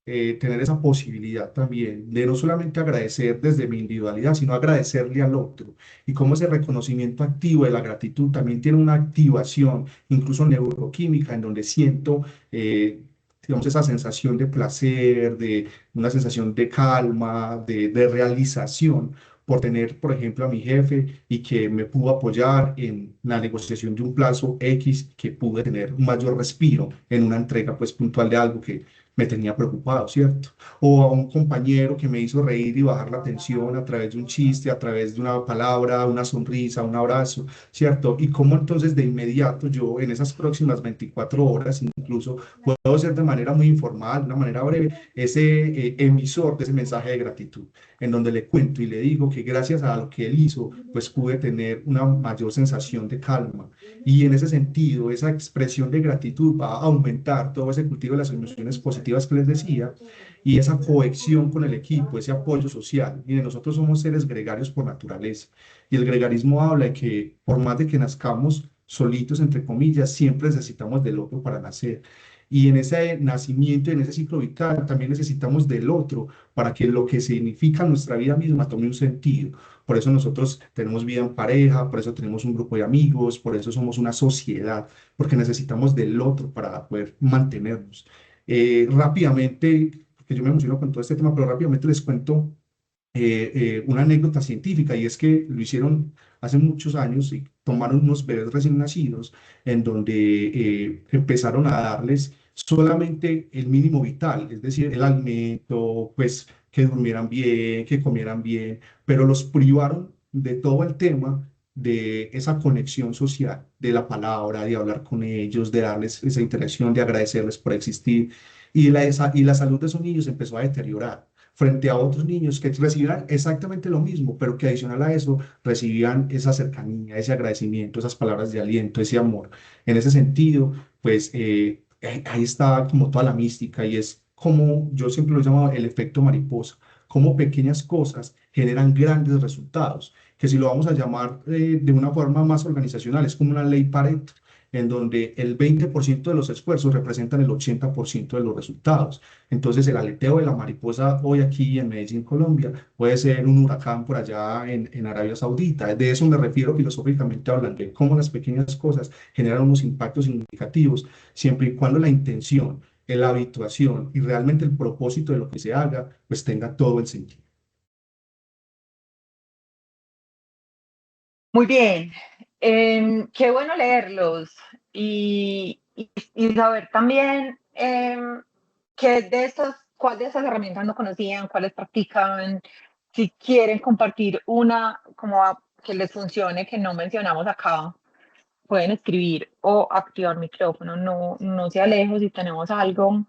tener esa posibilidad también de no solamente agradecer desde mi individualidad, sino agradecerle al otro. Y cómo ese reconocimiento activo de la gratitud también tiene una activación, incluso neuroquímica, en donde siento, digamos, esa sensación de placer, de una sensación de calma, de realización por tener, por ejemplo, a mi jefe y que me pudo apoyar en la negociación de un plazo X, que pude tener un mayor respiro en una entrega pues puntual de algo que me tenía preocupado, ¿cierto? O a un compañero que me hizo reír y bajar la tensión a través de un chiste, a través de una palabra, una sonrisa, un abrazo, ¿cierto? Y cómo entonces de inmediato yo en esas próximas 24 horas incluso puedo ser de manera muy informal, de una manera breve, ese emisor de ese mensaje de gratitud, en donde le cuento y le digo que gracias a lo que él hizo, pues pude tener una mayor sensación de calma. Y en ese sentido, esa expresión de gratitud va a aumentar todo ese cultivo de las emociones positivas que les decía y esa cohesión con el equipo, ese apoyo social. Miren, nosotros somos seres gregarios por naturaleza y el gregarismo habla de que por más de que nazcamos solitos, entre comillas, siempre necesitamos del otro para nacer. Y en ese nacimiento, en ese ciclo vital, también necesitamos del otro para que lo que significa nuestra vida misma tome un sentido. Por eso nosotros tenemos vida en pareja, por eso tenemos un grupo de amigos, por eso somos una sociedad, porque necesitamos del otro para poder mantenernos. Rápidamente, porque yo me emociono con todo este tema, pero rápidamente les cuento una anécdota científica y es que lo hicieron hace muchos años y tomaron unos bebés recién nacidos en donde empezaron a darles solamente el mínimo vital, es decir, el alimento, pues que durmieran bien, que comieran bien, pero los privaron de todo el tema de esa conexión social, de la palabra, de hablar con ellos, de darles esa interacción, de agradecerles por existir. Y la salud de esos niños empezó a deteriorar frente a otros niños que recibían exactamente lo mismo, pero que adicional a eso recibían esa cercanía, ese agradecimiento, esas palabras de aliento, ese amor. En ese sentido, pues ahí está como toda la mística y es como yo siempre lo he llamado el efecto mariposa, como pequeñas cosas generan grandes resultados, que si lo vamos a llamar de una forma más organizacional, es como una ley Pareto, en donde el 20% de los esfuerzos representan el 80% de los resultados. Entonces, el aleteo de la mariposa hoy aquí en Medellín, Colombia, puede ser un huracán por allá en Arabia Saudita. De eso me refiero filosóficamente hablando, de cómo las pequeñas cosas generan unos impactos significativos, siempre y cuando la intención, la habituación y realmente el propósito de lo que se haga, pues tenga todo el sentido. Muy bien. Qué bueno leerlos y saber también qué de estas, cuál de estas herramientas no conocían, cuáles practican, si quieren compartir una como que les funcione, que no mencionamos acá, pueden escribir o activar micrófono. No, no se alejo si tenemos algo.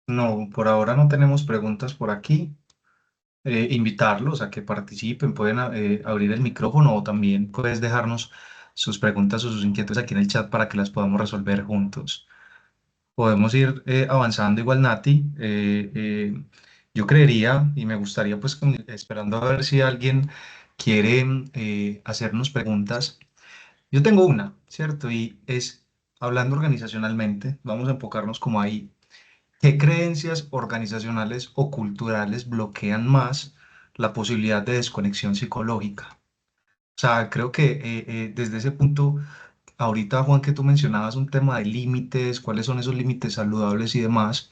No, por ahora no tenemos preguntas por aquí. Invitarlos a que participen, pueden abrir el micrófono o también puedes dejarnos sus preguntas o sus inquietudes aquí en el chat para que las podamos resolver juntos. Podemos ir avanzando igual, Nati. Yo creería y me gustaría pues esperando a ver si alguien quiere hacernos preguntas. Yo tengo una, ¿cierto? Y es, hablando organizacionalmente, vamos a enfocarnos como ahí. ¿Qué creencias organizacionales o culturales bloquean más la posibilidad de desconexión psicológica? O sea, creo que desde ese punto, ahorita Juan, que tú mencionabas un tema de límites, cuáles son esos límites saludables y demás,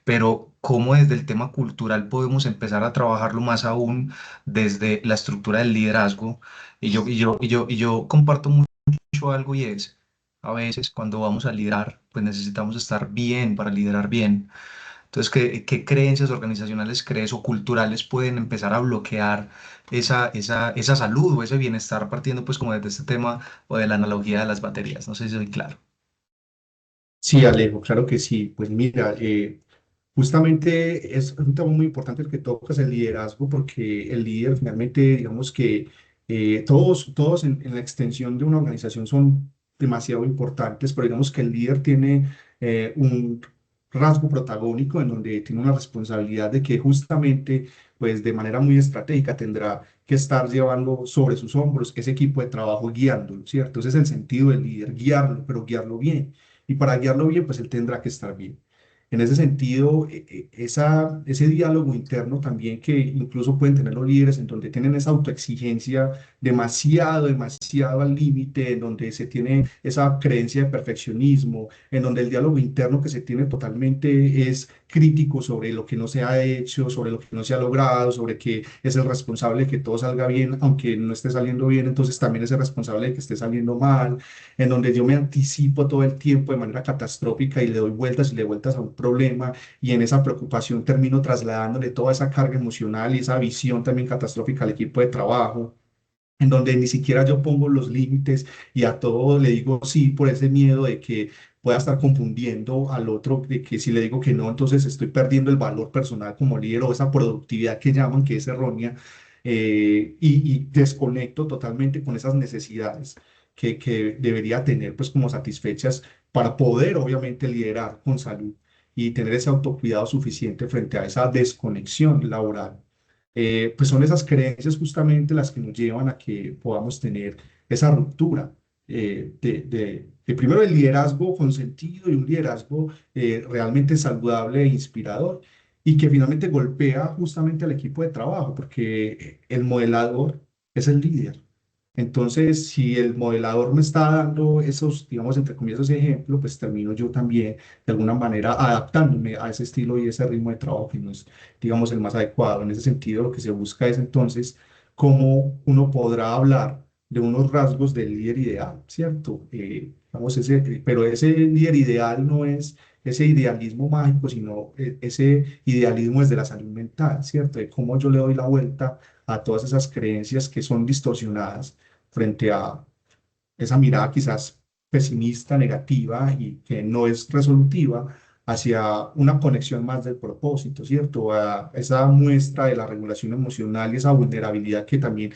pero cómo desde el tema cultural podemos empezar a trabajarlo más aún desde la estructura del liderazgo. Y yo comparto mucho algo y es, a veces cuando vamos a liderar, pues necesitamos estar bien para liderar bien. Entonces, ¿qué creencias organizacionales crees o culturales pueden empezar a bloquear esa salud o ese bienestar partiendo pues como desde este tema o de la analogía de las baterías? No sé si soy claro. Sí, Alejo, claro que sí. Pues mira, justamente es un tema muy importante el que tocas, el liderazgo, porque el líder finalmente, digamos que todos en la extensión de una organización son demasiado importantes, pero digamos que el líder tiene un rasgo protagónico en donde tiene una responsabilidad de que justamente, pues de manera muy estratégica tendrá que estar llevando sobre sus hombros ese equipo de trabajo guiándolo, ¿cierto? Ese es el sentido del líder, guiarlo, pero guiarlo bien. Y para guiarlo bien, pues él tendrá que estar bien. En ese sentido, ese diálogo interno también que incluso pueden tener los líderes, en donde tienen esa autoexigencia demasiado, demasiado al límite, en donde se tiene esa creencia de perfeccionismo, en donde el diálogo interno que se tiene totalmente es crítico sobre lo que no se ha hecho, sobre lo que no se ha logrado, sobre que es el responsable de que todo salga bien, aunque no esté saliendo bien, entonces también es el responsable de que esté saliendo mal, en donde yo me anticipo todo el tiempo de manera catastrófica y le doy vueltas y le vueltas a un problema y en esa preocupación termino trasladándole toda esa carga emocional y esa visión también catastrófica al equipo de trabajo, en donde ni siquiera yo pongo los límites y a todo le digo sí por ese miedo de que pueda estar confundiendo al otro, de que si le digo que no, entonces estoy perdiendo el valor personal como líder o esa productividad que llaman que es errónea, y desconecto totalmente con esas necesidades que debería tener pues como satisfechas para poder obviamente liderar con salud y tener ese autocuidado suficiente frente a esa desconexión laboral. Pues son esas creencias justamente las que nos llevan a que podamos tener esa ruptura de primero el liderazgo con sentido y un liderazgo realmente saludable e inspirador y que finalmente golpea justamente al equipo de trabajo porque el modelador es el líder. Entonces, si el modelador me está dando esos, digamos, entre comillas, ese ejemplo, pues termino yo también de alguna manera adaptándome a ese estilo y ese ritmo de trabajo que no es, digamos, el más adecuado. En ese sentido, lo que se busca es entonces cómo uno podrá hablar de unos rasgos del líder ideal, ¿cierto? Vamos, pero ese líder ideal no es ese idealismo mágico, sino ese idealismo desde la salud mental, ¿cierto? De cómo yo le doy la vuelta a todas esas creencias que son distorsionadas frente a esa mirada quizás pesimista, negativa y que no es resolutiva hacia una conexión más del propósito, ¿cierto? A esa muestra de la regulación emocional y esa vulnerabilidad que también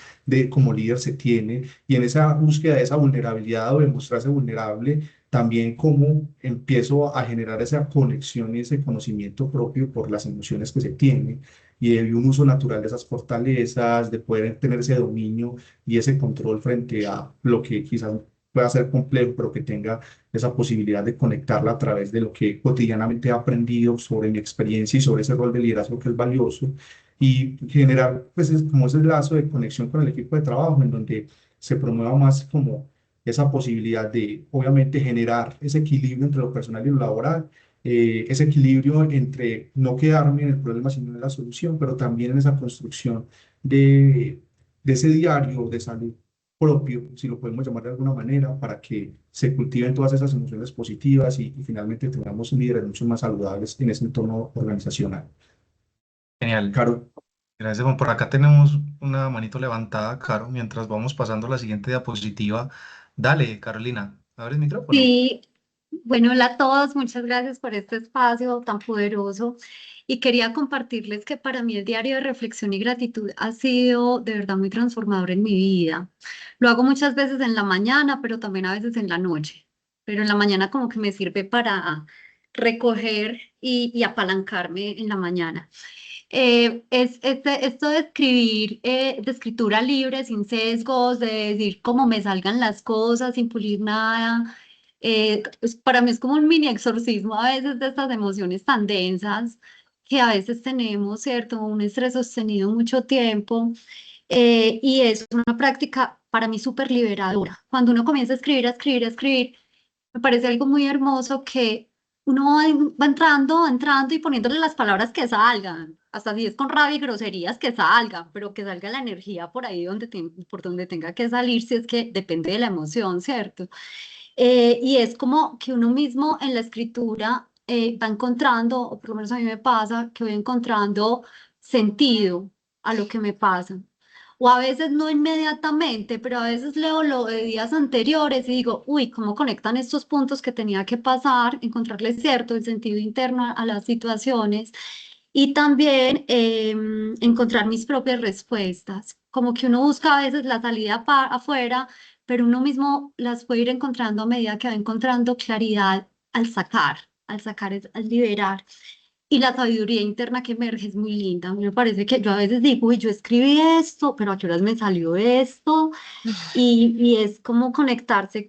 como líder se tiene y en esa búsqueda de esa vulnerabilidad o de mostrarse vulnerable, también cómo empiezo a generar esa conexión y ese conocimiento propio por las emociones que se tienen y de un uso natural de esas fortalezas, de poder tener ese dominio y ese control frente a lo que quizás pueda ser complejo, pero que tenga esa posibilidad de conectarla a través de lo que cotidianamente he aprendido sobre mi experiencia y sobre ese rol de liderazgo que es valioso y generar pues como ese lazo de conexión con el equipo de trabajo en donde se promueva más como esa posibilidad de obviamente generar ese equilibrio entre lo personal y lo laboral, ese equilibrio entre no quedarme en el problema sino en la solución, pero también en esa construcción de ese diario de salud propio, si lo podemos llamar de alguna manera, para que se cultiven todas esas emociones positivas y finalmente tengamos líderes mucho más saludables en ese entorno organizacional. Genial. Caro, Gracias, Juan. Por acá tenemos una manito levantada, Caro, mientras vamos pasando a la siguiente diapositiva. Dale, Carolina, abre el micrófono. Sí, bueno, hola a todos, muchas gracias por este espacio tan poderoso. Y quería compartirles que para mí el diario de reflexión y gratitud ha sido de verdad muy transformador en mi vida. Lo hago muchas veces en la mañana, pero también a veces en la noche. Pero en la mañana como que me sirve para recoger y apalancarme en la mañana. Esto de escribir, de escritura libre, sin sesgos, de decir cómo me salgan las cosas, sin pulir nada. Para mí es como un mini exorcismo a veces de estas emociones tan densas que a veces tenemos, ¿cierto? Un estrés sostenido mucho tiempo. Y es una práctica para mí súper liberadora. Cuando uno comienza a escribir, a escribir, a escribir, me parece algo muy hermoso que uno va entrando y poniéndole las palabras que salgan, hasta si es con rabia y groserías que salgan, pero que salga la energía por ahí por donde tenga que salir, si es que depende de la emoción, ¿cierto? Y es como que uno mismo en la escritura va encontrando, o por lo menos a mí me pasa, que voy encontrando sentido a lo que me pasa. O a veces no inmediatamente, pero a veces leo lo de días anteriores y digo, uy, ¿cómo conectan estos puntos que tenía que pasar? Encontrarle cierto el sentido interno a las situaciones y también encontrar mis propias respuestas. Como que uno busca a veces la salida afuera, pero uno mismo las puede ir encontrando a medida que va encontrando claridad al sacar, al liberar. Y la sabiduría interna que emerge es muy linda. A mí me parece que yo a veces digo, uy, yo escribí esto, pero a qué horas me salió esto. Y es como conectarse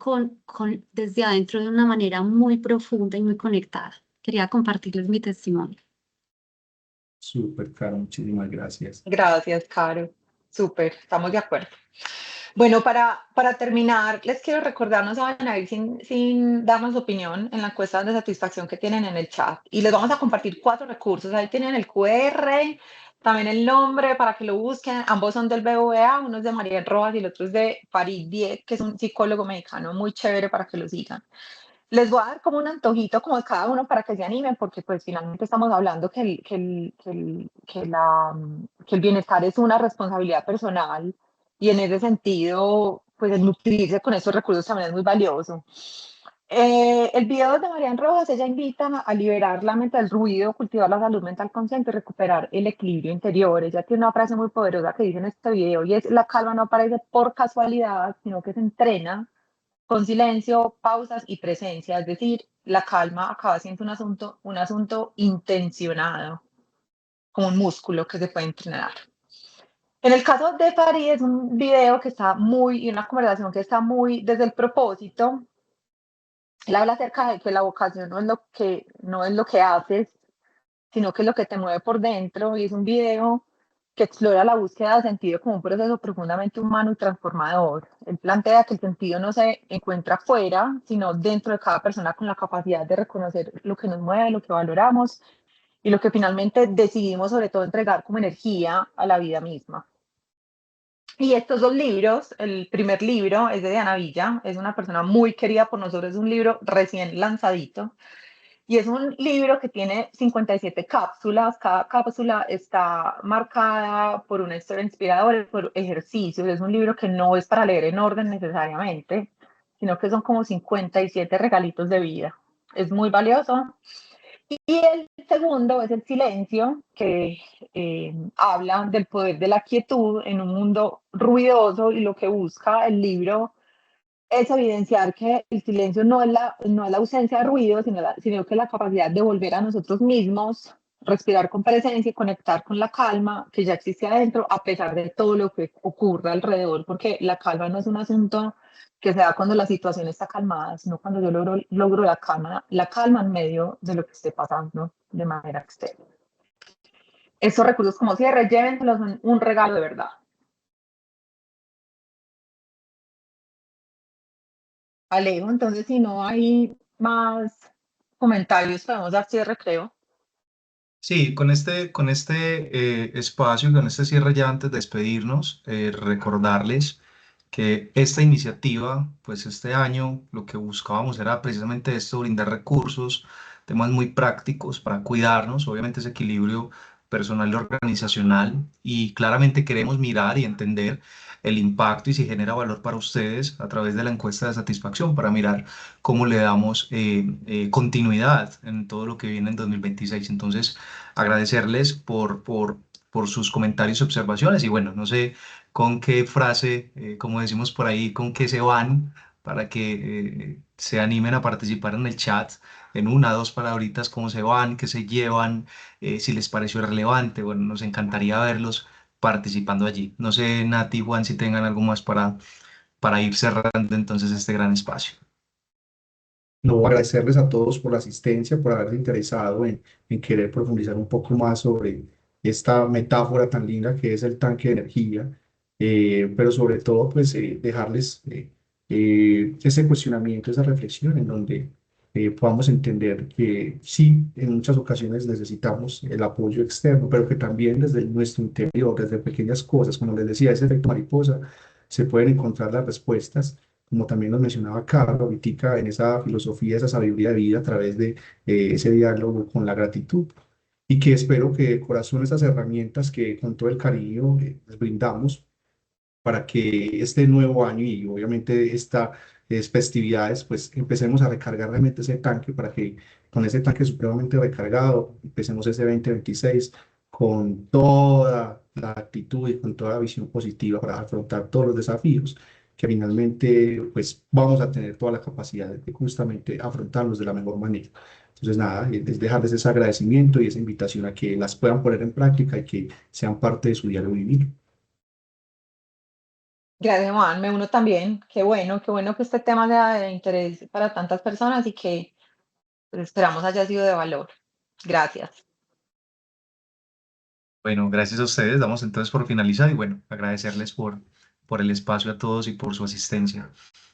desde adentro de una manera muy profunda y muy conectada. Quería compartirles mi testimonio. Súper, Caro, muchísimas gracias. Gracias, Caro. Súper, estamos de acuerdo. Bueno, para terminar, les quiero recordar, no se vayan a ir sin darnos opinión en la encuesta de satisfacción que tienen en el chat. Y les vamos a compartir 4 recursos. Ahí tienen el QR, también el nombre para que lo busquen. Ambos son del BVA, uno es de María Rojas y el otro es de Farid Diek, que es un psicólogo mexicano muy chévere para que lo sigan. Les voy a dar como un antojito como de cada uno para que se animen, porque pues finalmente estamos hablando que el bienestar es una responsabilidad personal y en ese sentido, pues el nutrirse con esos recursos también es muy valioso. El video de Marian Rojas, ella invita a liberar la mente del ruido, cultivar la salud mental consciente y recuperar el equilibrio interior. Ella tiene una frase muy poderosa que dice en este video y es: la calma no aparece por casualidad, sino que se entrena con silencio, pausas y presencia, es decir, la calma acaba siendo un asunto intencionado, como un músculo que se puede entrenar. En el caso de Farid es un video que está muy, y una conversación que está muy desde el propósito. Él habla acerca de que la vocación no es lo que haces, sino que es lo que te mueve por dentro, y es un video que explora la búsqueda de sentido como un proceso profundamente humano y transformador. Él plantea que el sentido no se encuentra afuera, sino dentro de cada persona, con la capacidad de reconocer lo que nos mueve, lo que valoramos y lo que finalmente decidimos sobre todo entregar como energía a la vida misma. Y estos 2 libros, el primer libro es de Diana Villa, es una persona muy querida por nosotros, es un libro recién lanzadito, y es un libro que tiene 57 cápsulas. Cada cápsula está marcada por una historia inspiradora, por ejercicios. Es un libro que no es para leer en orden necesariamente, sino que son como 57 regalitos de vida. Es muy valioso. Y el segundo es El silencio, que habla del poder de la quietud en un mundo ruidoso, y lo que busca el libro es evidenciar que el silencio no es la ausencia de ruido, sino que la capacidad de volver a nosotros mismos, respirar con presencia y conectar con la calma que ya existe adentro, a pesar de todo lo que ocurre alrededor, porque la calma no es un asunto que se da cuando la situación está calmada, sino cuando yo logro la calma en medio de lo que esté pasando de manera externa. Estos recursos como cierre, llévenselos, son un regalo de verdad. Alejo, entonces si no hay más comentarios, podemos dar cierre, creo. Sí, con este espacio, con este cierre ya antes de despedirnos, recordarles que esta iniciativa, pues este año lo que buscábamos era precisamente esto: brindar recursos, temas muy prácticos para cuidarnos, obviamente ese equilibrio personal y organizacional, y claramente queremos mirar y entender el impacto y si genera valor para ustedes a través de la encuesta de satisfacción, para mirar cómo le damos continuidad en todo lo que viene en 2026. Entonces, agradecerles por sus comentarios y observaciones. Y bueno, no sé con qué frase, como decimos por ahí, con qué se van para que se animen a participar en el chat, en 1, 2 palabritas, cómo se van, qué se llevan, si les pareció relevante. Bueno, nos encantaría verlos participando allí. No sé, Nati, Juan, si tengan algo más para ir cerrando entonces este gran espacio. No, agradecerles a todos por la asistencia, por haberse interesado en querer profundizar un poco más sobre esta metáfora tan linda que es el tanque de energía, pero sobre todo pues dejarles ese cuestionamiento, esa reflexión en donde podamos entender que sí, en muchas ocasiones necesitamos el apoyo externo, pero que también desde nuestro interior, desde pequeñas cosas, como les decía, ese efecto mariposa, se pueden encontrar las respuestas, como también nos mencionaba Carlos ahorita, en esa filosofía, esa sabiduría de vida a través de ese diálogo con la gratitud. Y que espero que de corazón estas herramientas que con todo el cariño les brindamos para que este nuevo año y obviamente estas festividades, pues empecemos a recargar realmente ese tanque para que con ese tanque supremamente recargado, empecemos ese 2026 con toda la actitud y con toda la visión positiva para afrontar todos los desafíos, que finalmente pues vamos a tener toda la capacidad de justamente afrontarlos de la mejor manera. Entonces, nada, es dejarles ese agradecimiento y esa invitación a que las puedan poner en práctica y que sean parte de su diario vivir. Gracias, Juan. Me uno también. Qué bueno que este tema sea de interés para tantas personas y que pues, esperamos haya sido de valor. Gracias. Bueno, gracias a ustedes. Damos entonces por finalizar y bueno, agradecerles por el espacio a todos y por su asistencia.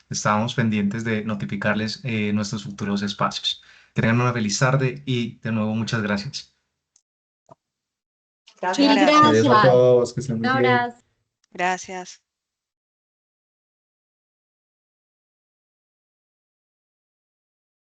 Estábamos pendientes de notificarles nuestros futuros espacios. Que tengan una feliz tarde y de nuevo muchas gracias. Mil Gracias. Gracias. Adiós a gracias. todos, que estén Un muy bien. abrazo. Gracias.